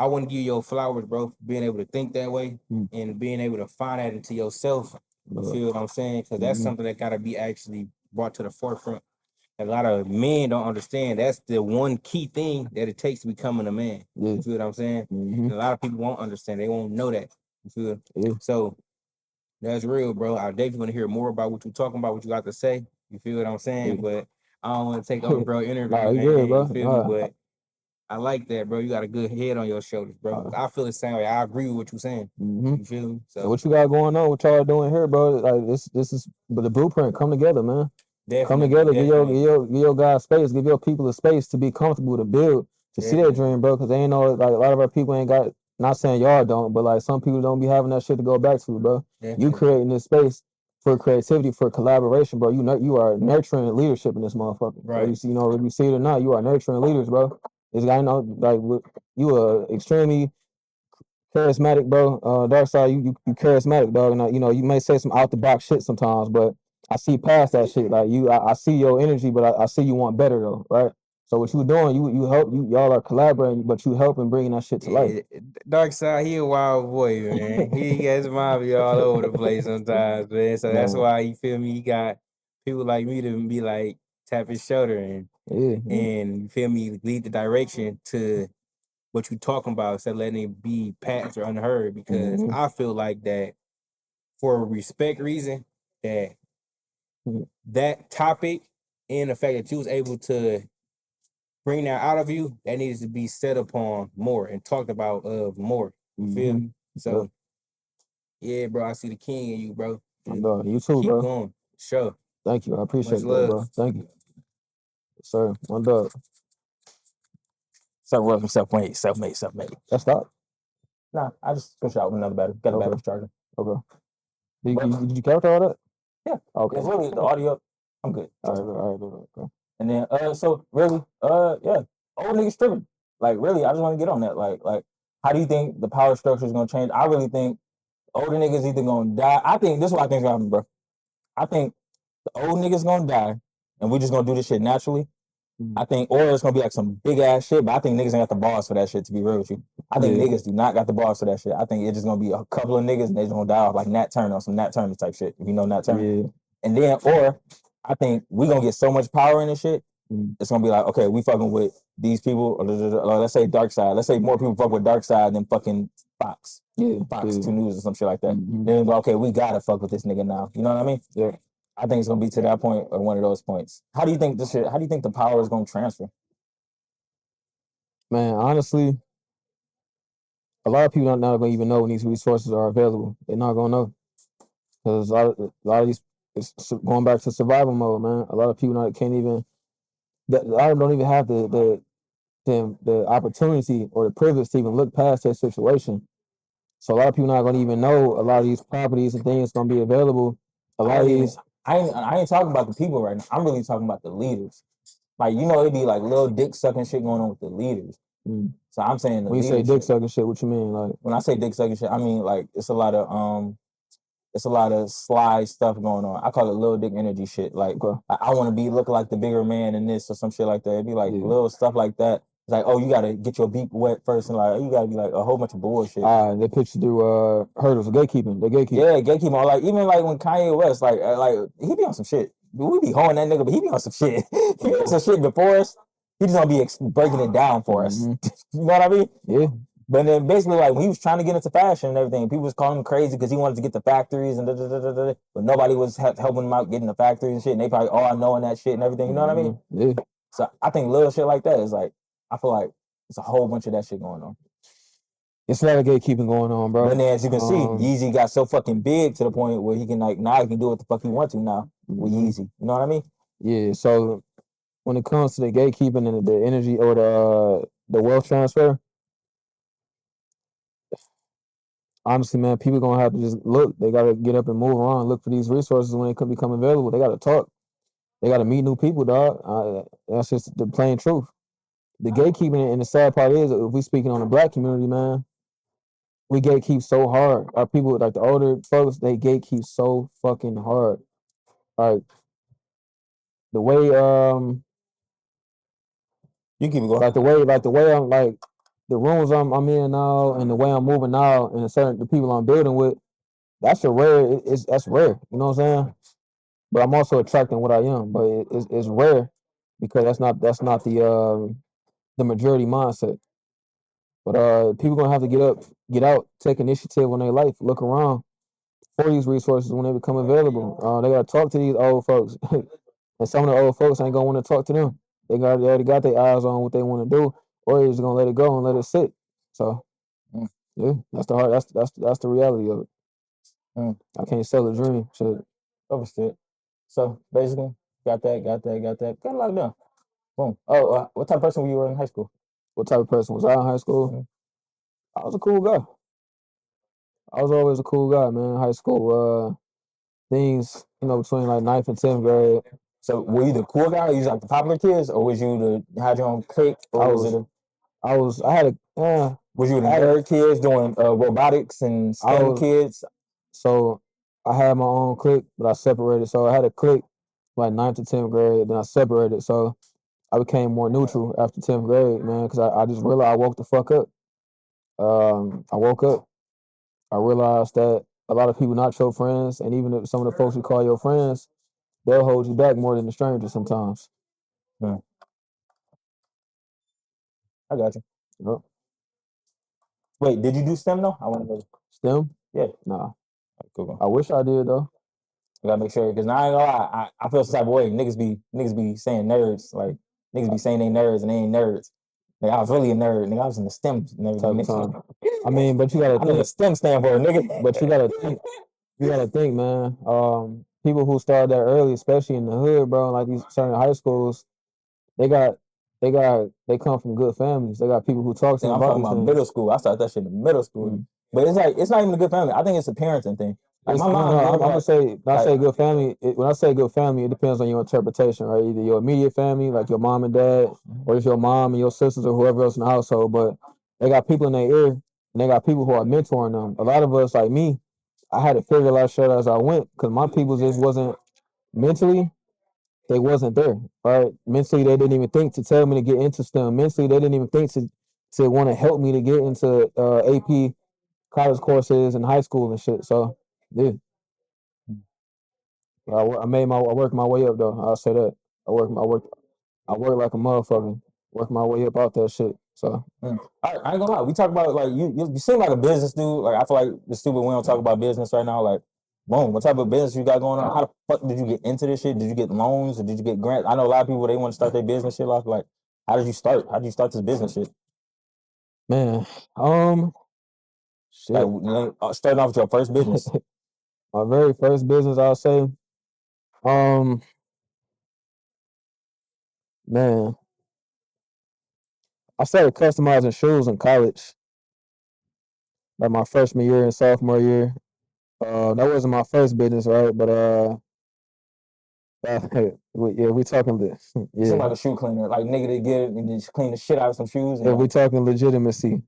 I want to give you your flowers, bro, for being able to think that way and being able to find that into yourself. You feel what I'm saying? Because that's something that got to be actually brought to the forefront. A lot of men don't understand. That's the one key thing that it takes to becoming a man. You feel what I'm saying? And a lot of people won't understand. They won't know that. You feel? So that's real, bro. I definitely want to hear more about what you're talking about, what you got to say. You feel what I'm saying? But I don't want to take over, bro, interview. Bro. You feel me? But I like that, bro. You got a good head on your shoulders, bro. I feel the same way. I agree with what you're saying. You feel me? So what you got going on? What y'all doing here, bro? Like this is but the blueprint. Come together, man. Come together. Give your guys space. Give your people a space to be comfortable to build, to see their dream, bro. Because they ain't know, like a lot of our people ain't got. Not saying y'all don't, but like some people don't be having that shit to go back to, bro. You creating this space for creativity, for collaboration, bro. You are nurturing leadership in this motherfucker. Right. So you see, if you see it or not, you are nurturing leaders, bro. This guy, you are extremely charismatic, bro. Dark side, you charismatic, dog. And you may say some out the box shit sometimes, but I see past that shit. Like I see your energy, but I see you want better though, right? So what you doing, you help, y'all are collaborating, but you helping bringing that shit to life. Dark side, he a wild boy, man. He gets mommy all over the place sometimes, man. So that's Man. why you feel me. He got people like me to be like tap his shoulder and you feel me, lead the direction to what you talking about instead of letting it be passed or unheard. Because I feel like that for a respect reason, that topic and the fact that you was able to bring that out of you, that needs to be set upon more and talked about more. You feel me? So yeah, bro, I see the king in you, bro. You too, Keep bro. going. Sure. Thank you. I appreciate Much that, love. bro. Thank you. Sir, my dog. Self-made. That's stop. Nah, I just switched out with another battery. Got a battery charger. Okay. Did you capture all that? Yeah. Okay. It's really the audio. I'm good. All right. Okay. And then so really, yeah, old niggas stripping. Like really, I just want to get on that. Like, how do you think the power structure is gonna change? I really think older niggas either gonna die. I think this is what I think's gonna happen, bro. I think the old niggas gonna die, and we just gonna do this shit naturally. I think, or it's gonna be like some big ass shit, but I think niggas ain't got the balls for that shit, to be real with you. I think niggas do not got the balls for that shit. I think it's just gonna be a couple of niggas and they just gonna die off like Nat Turner on some Nat Turner type shit, if you know Nat Turner. Yeah. And then, or I think we gonna get so much power in this shit, it's gonna be like, okay, we fucking with these people, or let's say Dark Side. Let's say more people fuck with Dark Side than fucking Fox. Yeah. Fox 2 News or some shit like that. Then, okay, we gotta fuck with this nigga now. You know what I mean? Yeah. I think it's gonna be to that point or one of those points. How do you think this shit, how do you think the power is gonna transfer? Man, honestly, a lot of people not gonna even know when these resources are available. They're not gonna know because a lot of these, it's going back to survival mode, man. A lot of people can't even. A lot of them don't even have the opportunity or the privilege to even look past their situation. So a lot of people not gonna even know a lot of these properties and things gonna be available. A lot of these. I ain't talking about the people right now. I'm really talking about the leaders. Like, it'd be like little dick sucking shit going on with the leaders. So I'm saying when you say dick sucking shit, what you mean? Like, when I say dick sucking shit, I mean like it's a lot of sly stuff going on. I call it little dick energy shit. Like, I want to be looking like the bigger man in this or some shit like that. It'd be like little stuff like that. It's like, oh, you gotta get your beak wet first, and like you gotta be like a whole bunch of bullshit. They put you through hurdles of gatekeeping. The gatekeeping. Yeah, gatekeeping. Or like even like when Kanye West, like he be on some shit. We be holding that nigga, but he be on some shit. He be on some shit before us. He just gonna be breaking it down for us. You know what I mean? Yeah. But then basically, like when he was trying to get into fashion and everything, people was calling him crazy because he wanted to get the factories and but nobody was helping him out getting the factories and shit. And they probably all knowing that shit and everything. You know what I mean? Yeah. So I think little shit like that is like, I feel like it's a whole bunch of that shit going on. It's a lot of gatekeeping going on, bro. But then as you can see, Yeezy got so fucking big to the point where he can now he can do what the fuck he wants to now with Yeezy. You know what I mean? Yeah. So when it comes to the gatekeeping and the energy or the wealth transfer, honestly, man, people gonna have to just look. They gotta get up and move around, look for these resources when they could become available. They gotta talk. They gotta meet new people, dog. That's just the plain truth. The gatekeeping and the sad part is, if we speaking on the Black community, man, we gatekeep so hard. Our people, like the older folks, they gatekeep so fucking hard. Like the way you keep it going. like the way I'm like the rooms I'm in now and the way I'm moving now and the people I'm building with, that's rare. That's rare. You know what I'm saying? But I'm also attracting what I am. But it's rare because that's not the majority mindset. But people gonna have to get out, take initiative in their life, look around for these resources when they become available. They gotta talk to these old folks, and some of the old folks ain't gonna want to talk to them. They already got their eyes on what they want to do, or they're just gonna let it go and let it sit. So, yeah, that's the hard. That's the reality of it. I can't sell a dream. So, overstood. So basically, got that, got a lot done. Boom. Oh, what type of person were you in high school? What type of person was I in high school? I was a cool guy. I was always a cool guy, man. In high school, things, between like 9th and 10th grade. So were you the cool guy? Or you was like the popular kids, or was you had your own clique, or I had a, was you the I had a, nerd kids doing robotics and I STEM was, kids? so I had my own clique, but I separated. So I had a clique like 9th to 10th grade, then I separated. So I became more neutral after 10th grade, man, because I just realized I woke the fuck up. I woke up. I realized that a lot of people not your friends, and even if some of the folks you call your friends, they'll hold you back more than the stranger sometimes. Hmm. I got you. Yep. Wait, did you do STEM though? I want to know. STEM? Yeah. Nah. Cool. I wish I did though. I gotta make sure because now I ain't gonna lie, I feel some type of way. Niggas be saying nerds, like niggas be saying they nerds and they ain't nerds. Like I was really a nerd, nigga. I was in the STEM and everything. Type of time. I mean, but you gotta I know what think. STEM stand for, nigga. But you gotta think, man. People who started that early, especially in the hood, bro, like these certain high schools, they got, they come from good families. They got people who talk to them I'm about talking these about things. middle school. I started that shit in middle school. But it's like it's not even a good family. I think it's a parenting thing. Like my mom, I'm gonna say, when I say good family, when I say good family, it depends on your interpretation, right? Either your immediate family, like your mom and dad, or it's your mom and your sisters or whoever else in the household. But they got people in their ear, and they got people who are mentoring them. A lot of us, like me, I had to figure a lot of shit as I went because my people just wasn't mentally, they wasn't there, right? Mentally, they didn't even think to tell me to get into STEM. Mentally, they didn't even think to want to help me to get into AP college courses in high school and shit. So, yeah. I worked my way up though. I'll say that. I work like a motherfucker. Work my way up out that shit. So I ain't gonna lie. We talk about like you seem like a business dude. Like I feel like the stupid we don't talk about business right now. Like, boom, what type of business you got going on? How the fuck did you get into this shit? Did you get loans or did you get grants? I know a lot of people they want to start their business shit off. Like, how did you start? How did you start this business shit? man, shit. Like starting off with your first business. My very first business, I'll say, man, I started customizing shoes in college, like my freshman year and sophomore year. That wasn't my first business, right? But we talking this. You seem Yeah, like a shoe cleaner. Like nigga, they get it and just clean the shit out of some shoes. And if we talking legitimacy,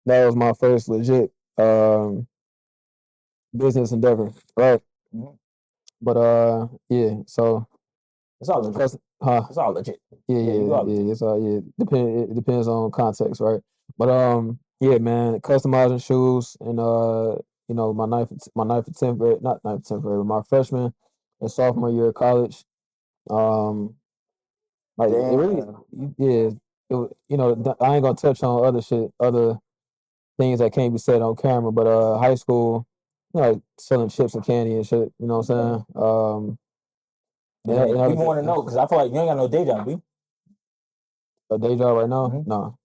that was my first legit business endeavor, right? Mhm. But yeah, so It's all legit. It's all legit. Yeah. It's it depends on context, right? But yeah, man, customizing shoes and my ninth and 10th grade, not ninth and 10th grade, but my freshman and sophomore year of college. Um, like it really, yeah. I ain't gonna touch on other things that can't be said on camera, but high school, like selling chips and candy and shit. You know what I'm saying? People want to know because I feel like you ain't got no day job, do you? A day job right now? No.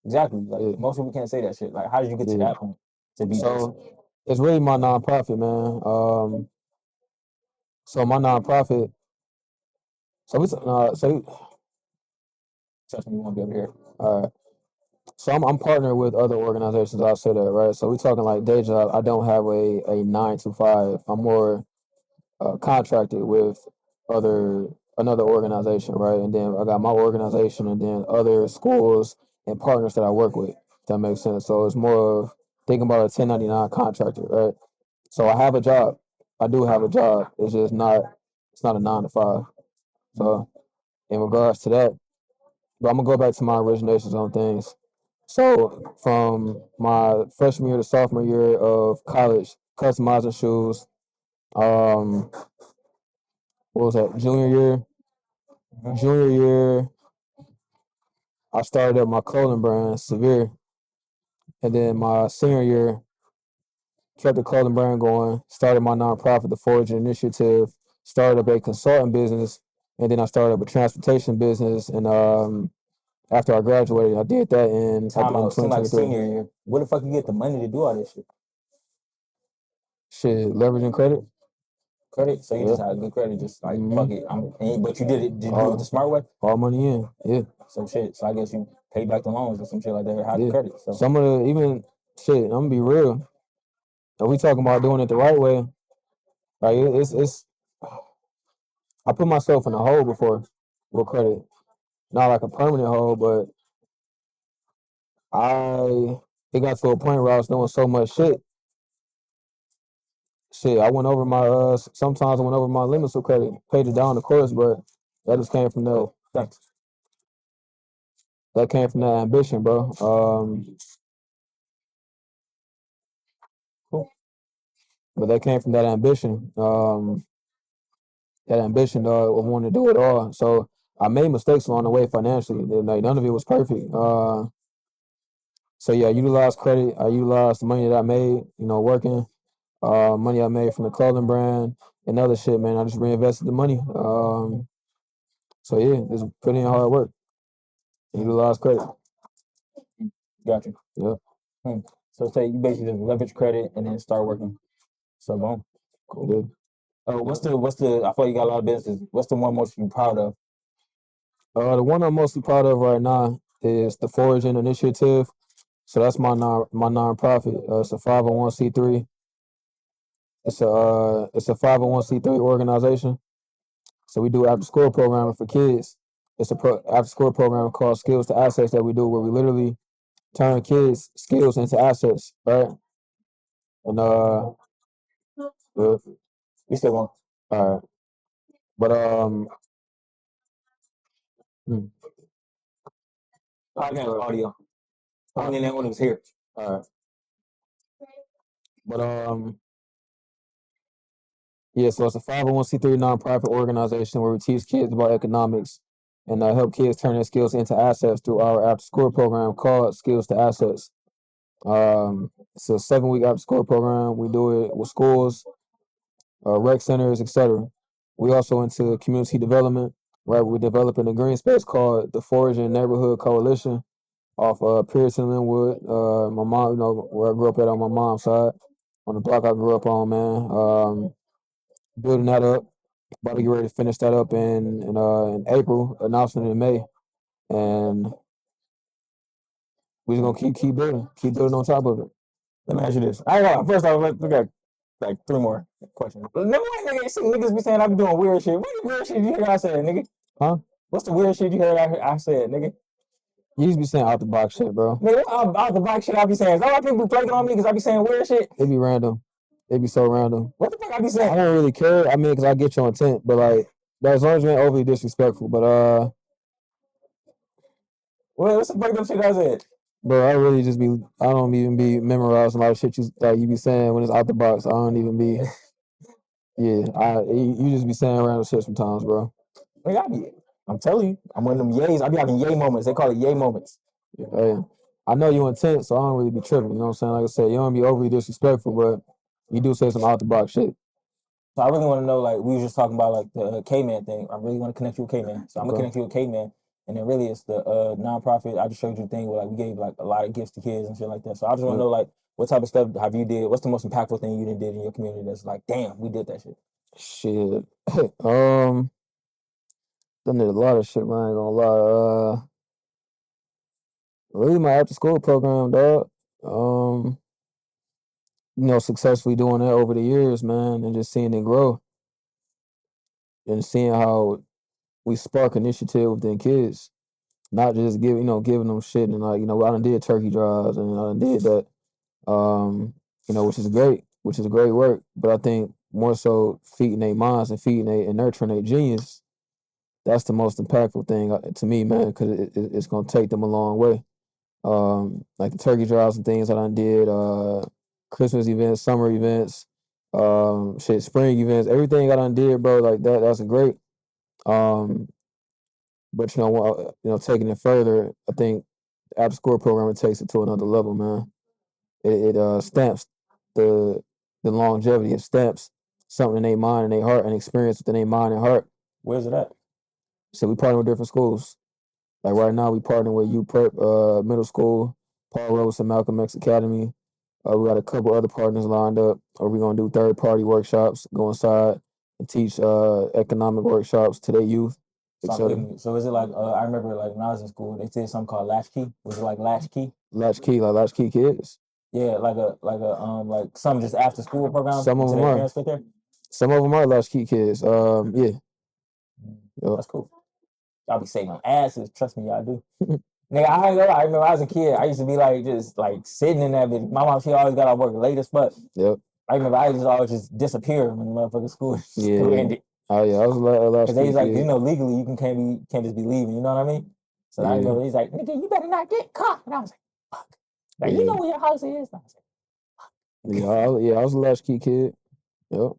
Exactly. Like most people can't say that shit. Like, how did you get to that point to be? So it's really my nonprofit, man. So my nonprofit. So it's trust me, you won't be over here. all right. So I'm partnered with other organizations. I'll say that, right? So we're talking like day job. I don't have a 9 to 5. I'm more contracted with another organization, right? And then I got my organization, and then other schools and partners that I work with. If that makes sense. So it's more of thinking about a 1099 contractor, right? So I have a job. I do have a job. It's just not. It's not a 9 to 5. So in regards to that, but I'm gonna go back to my originations on things. So from my freshman year to sophomore year of college, customizing shoes. What was that? Junior year, I started up my clothing brand, Severe, and then my senior year, kept the clothing brand going. Started my nonprofit, the Forge Initiative. Started up a consulting business, and then I started up a transportation business. And after I graduated, I did that in Time out. Seemed like 2023. senior year. Where the fuck you get the money to do all this shit? Shit, leveraging credit. Credit? So you just had good credit, just like fuck it. But you did it. Did you do it the smart way? All money in, yeah. Some shit. So I guess you paid back the loans or some shit like that. Had the credit. So some of the even shit. I'm gonna be real. If we talking about doing it the right way, Like it's I put myself in a hole before with credit. Not like a permanent hole, but it got to a point where I was doing so much shit. I went over my sometimes I went over my limits with credit, paid it down of course, but that just came from Oh, thanks. that came from that ambition, bro. Cool. But that came from that ambition. That ambition, of wanting to do it all. So I made mistakes along the way financially. Like none of it was perfect. So yeah, I utilized credit. I utilized the money that I made, working. Money I made from the clothing brand and other shit, man. I just reinvested the money. So yeah, just put in hard work. Utilize credit. Got you. Yeah. So say you basically just leverage credit and then start working. So boom. Cool. What's the I feel like you got a lot of businesses. What's the one most you proud of? The one I'm mostly proud of right now is the Foraging Initiative. So that's my nonprofit. It's a 501c3. It's a 501c3 organization. So we do after school programming for kids. It's a after school program called Skills to Assets that we do, where we literally turn kids' skills into assets, right? And We still going. all right, but Podcast audio. Only that one was here. all right, but yeah. So it's a 501c3 nonprofit organization where we teach kids about economics and help kids turn their skills into assets through our after school program called Skills to Assets. It's a 7-week after school program. We do it with schools, rec centers, etc. We also into community development, right? We're developing a green space called the Foraging Neighborhood Coalition off Pearson Linwood. My mom, where I grew up at on my mom's side, on the block I grew up on, man. Building that up, about to get ready to finish that up in April, announcing it in May, and we're just gonna keep building on top of it. Let me ask you this. I got first off, we got like 3 more questions. Never mind, nigga. See, niggas be saying I be doing weird shit. What the weird shit you hear I said, nigga? Huh? What's the weird shit you heard I said, nigga? You used to be saying out the box shit, bro. Nigga, out the box shit I be saying. Is that why people be flaking on me because I be saying weird shit? It be random. It be so random. What the fuck I be I saying? don't really care. I mean, because I get your intent, but like, as long as you ain't overly disrespectful. But What's the fuck up shit I said? bro, I really just be. I don't even be memorizing a lot of shit you be saying when it's out the box. I don't even be. Yeah, you just be saying random shit sometimes, bro. Nigga, I'm telling you, I'm one of them yays. I be having yay moments. They call it yay moments. Hey, I know you intent, so I don't really be tripping. You know what I'm saying? Like I said, you don't be overly disrespectful, but you do say some out the box shit. So I really want to know, like, we was just talking about like the K-Man thing. I really want to connect you with K-Man. So I'm gonna connect you with K-Man. And then really it's the nonprofit. I just showed you the thing where like we gave like a lot of gifts to kids and shit like that. So I just want to know like what type of stuff have you did? What's the most impactful thing you did in your community that's like, damn, we did that shit. Shit. Done did a lot of shit, man. I ain't gonna lie. Really my after school program, dog. Successfully doing that over the years, man, and just seeing it grow and seeing how we spark initiative within kids, not just giving them shit and like, I done did turkey drives and I done did that, which is great work. But I think more so feeding their minds and and nurturing their genius. That's the most impactful thing to me, man, because it's gonna take them a long way. Like the turkey drives and things that I did, Christmas events, summer events, spring events, everything I done did, bro. Like that's great. But taking it further, I think the after school program takes it to another level, man. It stamps the longevity. It stamps something in their mind and their heart and experience within their mind and heart. Where's it at? So we partner with different schools. Like right now, we partner with U Prep Middle School, Paul Robeson, Malcolm X Academy. We got a couple other partners lined up. Or we're gonna do third-party workshops, go inside and teach economic workshops to their youth. So is it like I remember like when I was in school, they did something called Latchkey. Was it like Latchkey? Latchkey kids. Yeah, like something just after school program. Some of them their are. parents fit there. Some of them are latchkey kids. Yeah. Yup. That's cool. Y'all be saving asses. Trust me, y'all do. Nigga, I ain't gonna lie. I remember I was a kid. I used to be like just like sitting in that bitch. My mom, she always got off work late as fuck. Yep. I remember I just always just disappear when the motherfucking school Yeah. ended. Oh yeah, I was a Cause latchkey they was like, kid. you know, legally you can't just be leaving. You know what I mean? So I Yeah. remember he's like, nigga, you better not get caught. And I was like, fuck. Like, you Yeah. know where your house is? And I was like, I was a latchkey kid. Yep.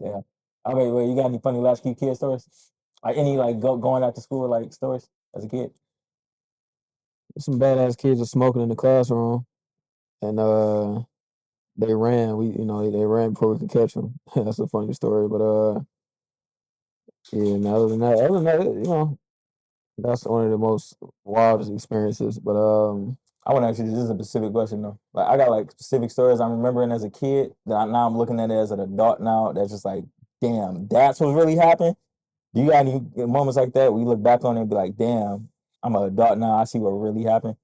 yeah. I mean, wait, you got any funny latchkey kid stories? Like any like going out to school like stories as a kid? Some badass kids were smoking in the classroom, and they ran. They ran before we could catch them. That's a funny story, but yeah. And other than that, that's one of the most wildest experiences. But I want to ask you, this is a specific question though. Like I got like specific stories I'm remembering as a kid that now I'm looking at it as an adult now. That's just like, damn, that's what really happened. Do you got any moments like that where you look back on it and be like, damn, I'm an adult now. I see what really happened.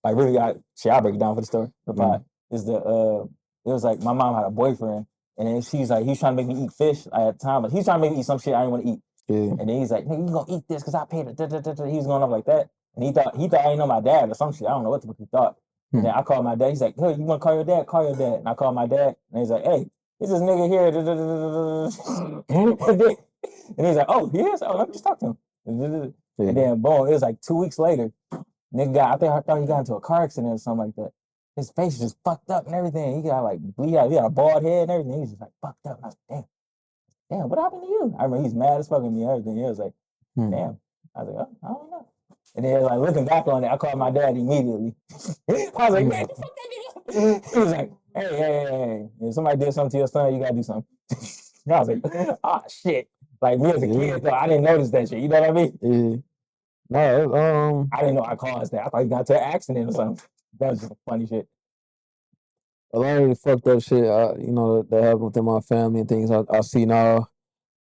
Like really got shit, I'll break it down for the story. The pot is it was like my mom had a boyfriend and then she's like, he's trying to make me eat fish at the time, but he's trying to make me eat some shit I didn't want to eat. yeah. And then he's like, nigga, you gonna eat this because I paid it. He was going off like that. And he thought I didn't know my dad or some shit. I don't know what the fuck he thought. And then I called my dad. He's like, hey, you want to call your dad? Call your dad. And I called my dad. And he's like, hey, this is nigga here. And he's like, oh, he is? Oh, let me just talk to him. Yeah. And then, boom, it was like 2 weeks later. Nigga I thought he got into a car accident or something like that. His face just fucked up and everything. He got like bleed out. He got a bald head and everything. He's just like fucked up. And I was like, damn, what happened to you? I remember he's mad as fuck at me and everything. He was like, damn. I was like, oh, I don't know. And then like looking back on it, I called my dad immediately. I was like, man, fuck that nigga. He was like, hey. If somebody did something to your son, you gotta do something. I was like, oh shit. Like me as a kid, though, I didn't notice that shit. You know what I mean? Yeah. No, I didn't know I caused that. I thought he got into an accident or something. That was just funny shit. a lot of the fucked up shit, that happened within my family and things I see now.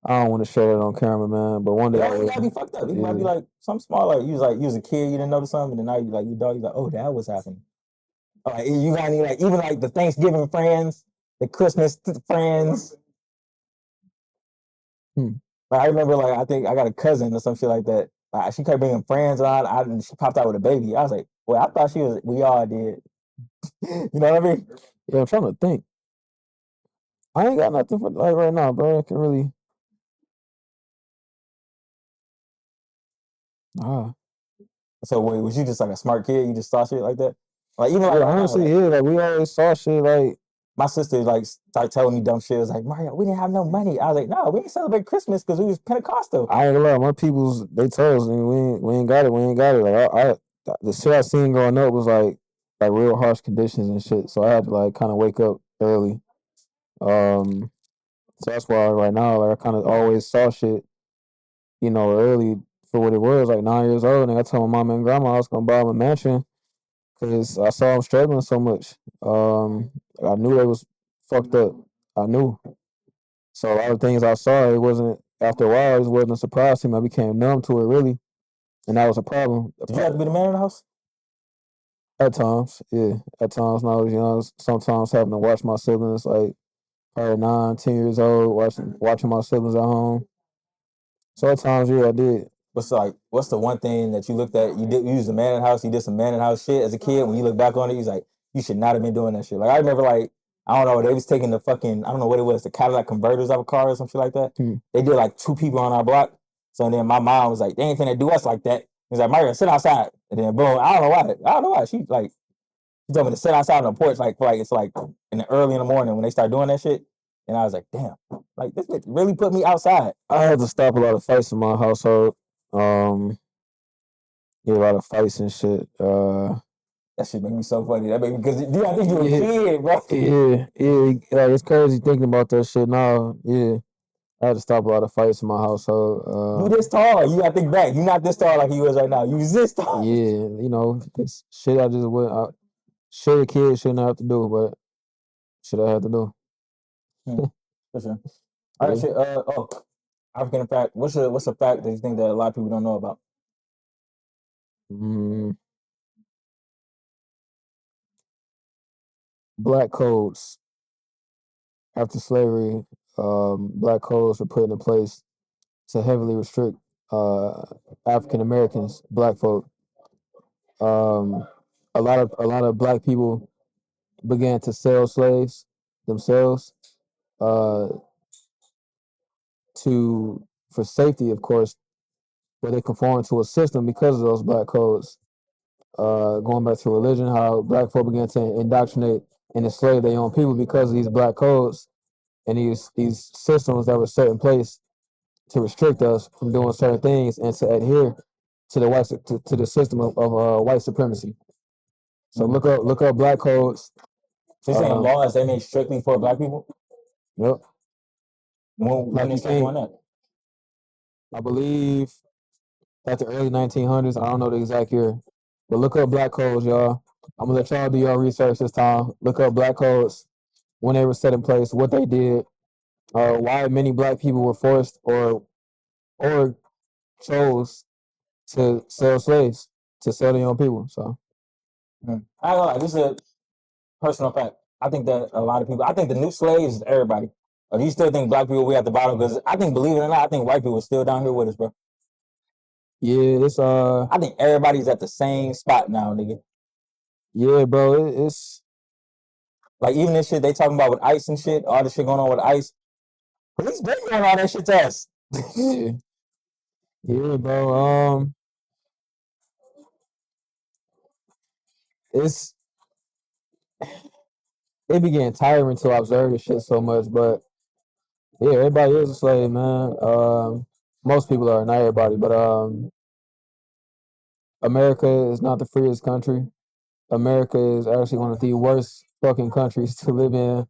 I don't want to share it on camera, man. But one day, Yeah, it might be fucked up. It might be like something small, like you was a kid, you didn't notice something, and then now you like your dog, you like, oh, that was happening. You got any like even like the Thanksgiving friends, the Christmas friends. Like I remember, like I think I got a cousin or some shit like that. Like she kept bringing friends around. And she popped out with a baby. I was like, well, I thought she was. We all did. You know what I mean? Yeah, I'm trying to think. I ain't got nothing for like right now, bro. I can really. So wait, was you just like a smart kid? You just saw shit like that? Like even like Yeah, right now, honestly, like, yeah. Like we always saw shit like. my sister like started telling me dumb shit. It was like, Mario, we didn't have no money. I was like, no, we didn't celebrate Christmas because we was Pentecostal. I ain't gonna lie, my peoples they told us we ain't got it, we ain't got it. Like the shit I seen growing up was like real harsh conditions and shit. So I had to like kind of wake up early. So that's why right now like I kind of always saw shit, early for what it was. Like 9 years old, and I told my mom and grandma I was gonna buy them a mansion because I saw them struggling so much. I knew they was fucked up. I knew. So a lot of things I saw, it wasn't after a while, it wasn't a surprise to me. I became numb to it really, and that was a problem. Did you have to be the man in the house? At times, yeah. At times when I was young, sometimes having to watch my siblings, like probably 9, 10 years old, watching my siblings at home. So at times, yeah, I did. What's the one thing that you looked at? You was the man in the house. You did some man in the house shit as a kid. When you look back on it, you're like, you should not have been doing that shit. Like I remember, like I don't know, they was taking the fucking I don't know what it was, the Cadillac converters of a car or some shit like that. They did like 2 people on our block. So then my mom was like, they ain't finna do us like that. He's like, Mario, sit outside. And then boom, I don't know why. I don't know why. She told me to sit outside on the porch like for like it's like in the early in the morning when they start doing that shit. And I was like, damn, like this bitch really put me outside. I had to stop a lot of fights in my household. Yeah, a lot of fights and shit. That shit make me so funny. That make me because I think you were a kid, bro. Yeah. Like it's crazy thinking about that shit now. Yeah, I had to stop a lot of fights in my household. You this tall. You gotta think back. You not this tall like he was right now. You was this tall. Yeah, it's shit I just wouldn't. Shit a kid shouldn't have to do, but shit I had to do. For sure. All right, shit. African fact. What's a fact that you think that a lot of people don't know about? Black codes after slavery black codes were put into place to heavily restrict African Americans, black folk. Um, a lot of black people began to sell slaves themselves uh, for safety, of course, but they conformed to a system because of those black codes. Going back to religion, how black folk began to indoctrinate and enslave their own people because of these black codes and these systems that were set in place to restrict us from doing certain things and to adhere to the to the system of white supremacy. So look up black codes. So you're saying Um, laws they made strictly for black people? Yep. When they start doing that? I believe at the early 1900s. I don't know the exact year, but look up black codes, y'all. I'm gonna let y'all do your research this time. Look up black codes, when they were set in place, what they did, why many black people were forced or chose to sell slaves, to sell their own people. So I ain't gonna lie, this is a personal fact. I think that a lot of people, I think the new slaves is everybody. Or do you still think black people we at the bottom? Because I think, believe it or not, I think white people are still down here with us, bro. yeah, it's I think everybody's at the same spot now, nigga. yeah, bro, it's Like even this shit they talking about with ICE and shit, all this shit going on with ICE. Police been doing all that shit to us. yeah, yeah, bro. It's it began tiring to observe this shit so much, but yeah, everybody is a slave, man. Most people are, not everybody, but America is not the freest country. America is actually one of the worst fucking countries to live in.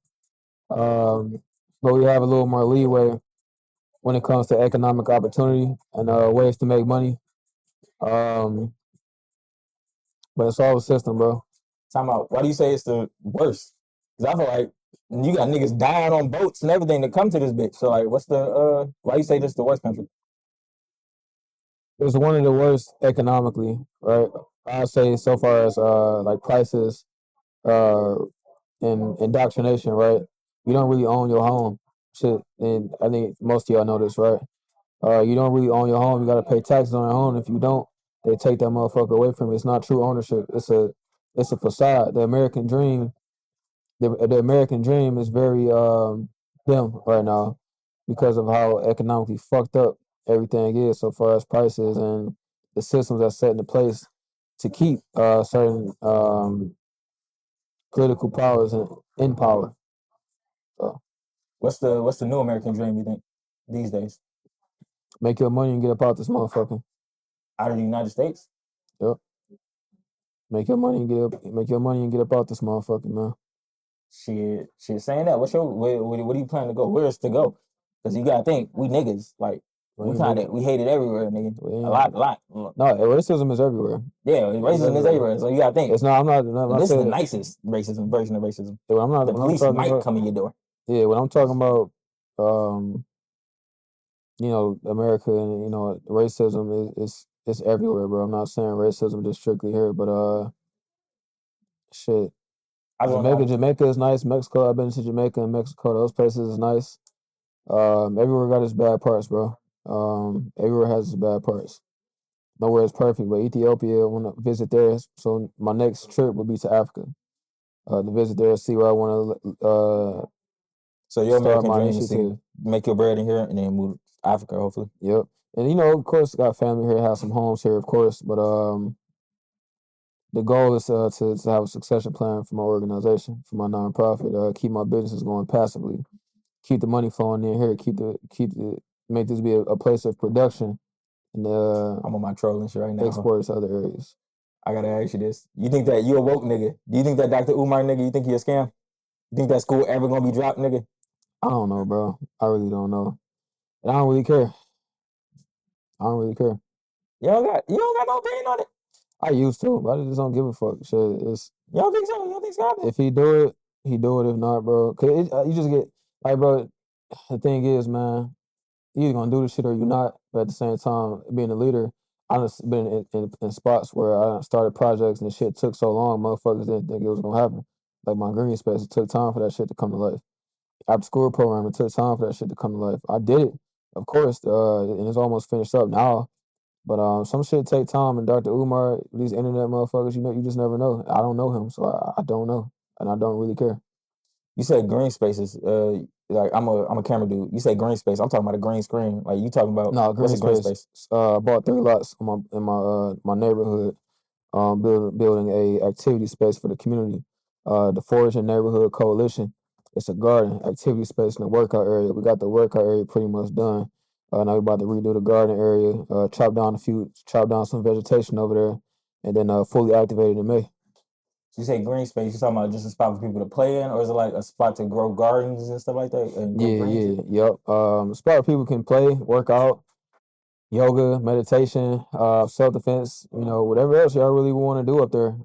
But we have a little more leeway when it comes to economic opportunity and ways to make money. Um, but it's all a system, bro. Talking about why do you say it's the worst? Because I feel like you got niggas dying on boats and everything to come to this bitch. So like, what's the why you say this is the worst country? It's one of the worst economically, right? I'd say so far as like prices, uh, and indoctrination, right? You don't really own your home, shit. And I think most of y'all know this, right? You don't really own your home. You got to pay taxes on your home. If you don't, they take that motherfucker away from you. It's not true ownership. It's a facade. The American dream, the American dream is very dim right now because of how economically fucked up everything is so far as prices and the systems that's set into place to keep certain political powers in power. So What's the new American dream you think these days? make your money and get up out this motherfucker. Out of the United States? Yep. Make your money and get up out this motherfucker, man. Shit saying that. What are you planning to go? Where's to go? Because you gotta think, we niggas, like we hate it everywhere, nigga. A lot. No, racism is everywhere. Yeah, racism is everywhere. So you gotta think. It's not. I'm not this is the saying, nicest racism version of racism. yeah, I'm not. The When I'm police talking might about, come in your door. yeah, when I'm talking about, America and racism is it's everywhere, bro. I'm not saying racism just strictly here, but shit. Jamaica is nice. Mexico, I've been to Jamaica and Mexico. Those places is nice. Everywhere got its bad parts, bro. Everywhere has its bad parts. Nowhere is perfect, but Ethiopia, I want to visit there. So my next trip would be to Africa. To visit there, see where I want to. So your start American my dream is to initiative. make your bread in here and then move to Africa, hopefully. Yep, and of course, got family here, have some homes here, of course. But the goal is to have a succession plan for my organization, for my nonprofit. Keep my businesses going passively, keep the money flowing in here, make this be a place of production, and I'm on my trolling shit right now. exports to other areas. I gotta ask you this: you think that you a woke nigga? Do you think that Dr. Umar nigga? You think he a scam? You think that school ever gonna be dropped, nigga? I don't know, bro. I really don't know, and I don't really care. You don't got no opinion on it. I used to, but I just don't give a fuck. Shit, it's You don't think so? You don't think so? if he do it, he do it. If not, bro, cause you just get like, bro. The thing is, man, you either gonna do this shit or you not. But at the same time, being a leader, I just been in spots where I started projects and the shit took so long, motherfuckers didn't think it was gonna happen. Like my green space, it took time for that shit to come to life. after school program. It took time for that shit to come to life. I did it, of course, and it's almost finished up now. But some shit take time. And Dr. Umar, these internet motherfuckers, you just never know. I don't know him, so I don't know, and I don't really care. You said green spaces. Like I'm a camera dude. You say green space. I'm talking about a green screen. Like you talking about No, what's a green space? I bought 3 lots in my neighborhood. Building a activity space for the community. The Foraging Neighborhood Coalition. It's a garden activity space in the workout area. We got the workout area pretty much done. Now we're about to redo the garden area, chop down some vegetation over there, and then fully activated in May. You say green space. You talking about just a spot for people to play in, or is it like a spot to grow gardens and stuff like that? And grow greens? Yep. Spot people can play, work out, yoga, meditation, self-defense, whatever else y'all really want to do up there.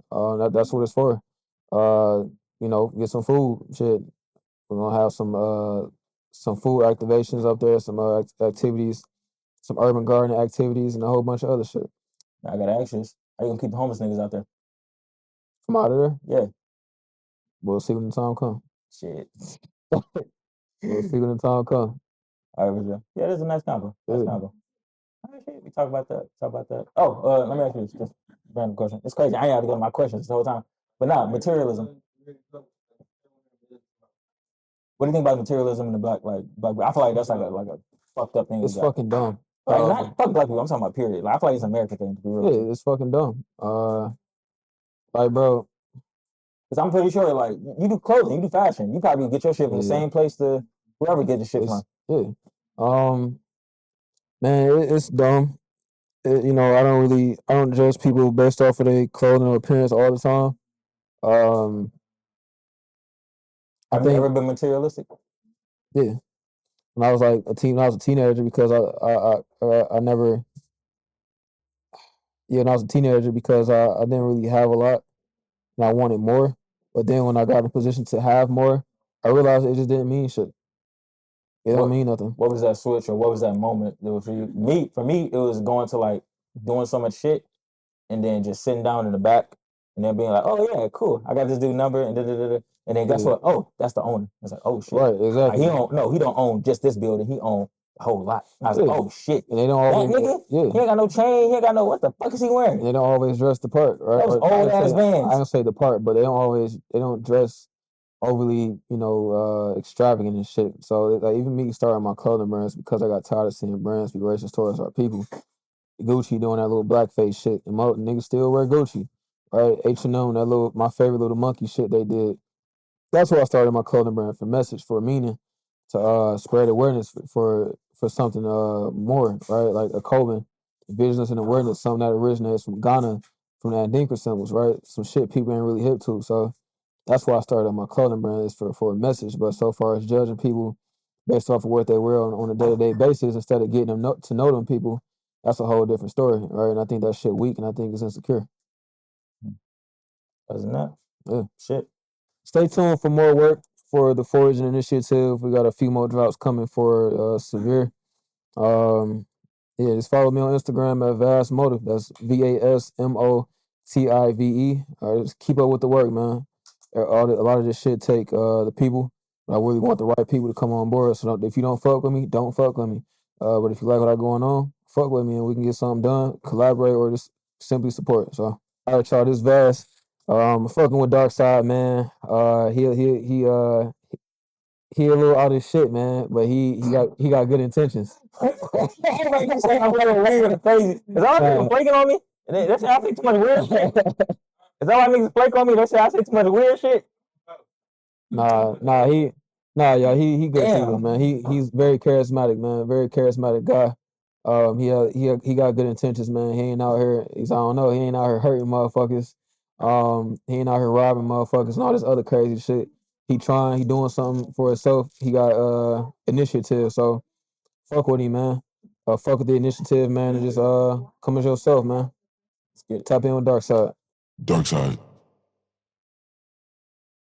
That's what it's for. Get some food. Shit. We're gonna have some food activations up there, some activities, some urban garden activities, and a whole bunch of other shit. I gotta ask you this. How you gonna keep the homeless niggas out there? From out of there? Yeah. We'll see when the time comes. Shit. We'll see when the time comes. All right, Joe. Yeah, this is a nice combo. Nice Yeah. combo. All right, shit. We talk about that. Oh, let me ask you this. Just random question. It's crazy. I ain't had to go to my questions the whole time. But now, materialism. What do you think about materialism in the black? I feel like that's like a fucked up thing. It's fucking dumb. Like not fuck black people. I'm talking about period. Like I feel like it's an American thing to be real. Yeah, it's fucking dumb. Like bro, because I'm pretty sure like you do clothing, you do fashion, you probably get your shit from the same place to whoever get the shit from. Yeah. Man, it's dumb. I don't judge people based off of their clothing or appearance all the time. Have you ever been materialistic? Yeah. When I was a teenager, because I never. Yeah, when I was a teenager, because I didn't really have a lot, and I wanted more. But then when I got in a position to have more, I realized it just didn't mean shit. It don't mean nothing. What was that switch, or what was that moment that was for you? For me, it was going to like doing so much shit, and then just sitting down in the back, and then being like, "Oh yeah, cool, I got this dude number," and and then guess what? Oh, that's the owner. It's like, oh shit, right, exactly. He don't own just this building. He owned a whole lot. I was like, oh shit, and they don't always, he ain't got no chain. He ain't got no, what the fuck is he wearing? And they don't always dress the part, right? Those old ass Vans. I don't say the part, but they don't dress overly, extravagant and shit. So like, even me starting my clothing brands, because I got tired of seeing brands be racist towards our people. Gucci doing that little blackface shit, and most niggas still wear Gucci, right? H&M, my favorite little monkey shit they did. That's why I started my clothing brand, for message, for meaning, to spread awareness for something more, right? Like a Coben, vigilance and awareness, something that originates from Ghana, from the Andinka symbols, right? Some shit people ain't really hip to. So that's why I started my clothing brand, is for a message. But so far as judging people based off of what they wear on a day-to-day basis, instead of getting them to know them people, that's a whole different story, right? And I think that shit weak, and I think it's insecure. Doesn't that? Yeah. Shit. Stay tuned for more work for the Foraging Initiative. We got a few more drops coming for Severe. Just follow me on Instagram at Vast Motive. That's VASMOTIVE. Just keep up with the work, man. A lot of this shit take the people. I really want the right people to come on board. So if you don't fuck with me, don't fuck with me. But if you like what I got going on, fuck with me and we can get something done, collaborate, or just simply support. So, all right, y'all, this Vast. Fucking with Darkside, man. He a little out of his shit, man, but he got good intentions. I'm weird and crazy. Is all niggas flaking on me? They say I say too much weird shit. Is that why niggas flake on me? They say I say too much weird shit. Nah, y'all, he good people, man. He's very charismatic, man. Very charismatic guy. He got good intentions, man. He ain't out here. He ain't out here hurting motherfuckers. He ain't out here robbing motherfuckers and all this other crazy shit. He doing something for himself. He got initiative. So fuck with him, man. Fuck with the initiative, man, and just come as yourself, man. Tap in with Darkside. Darkside.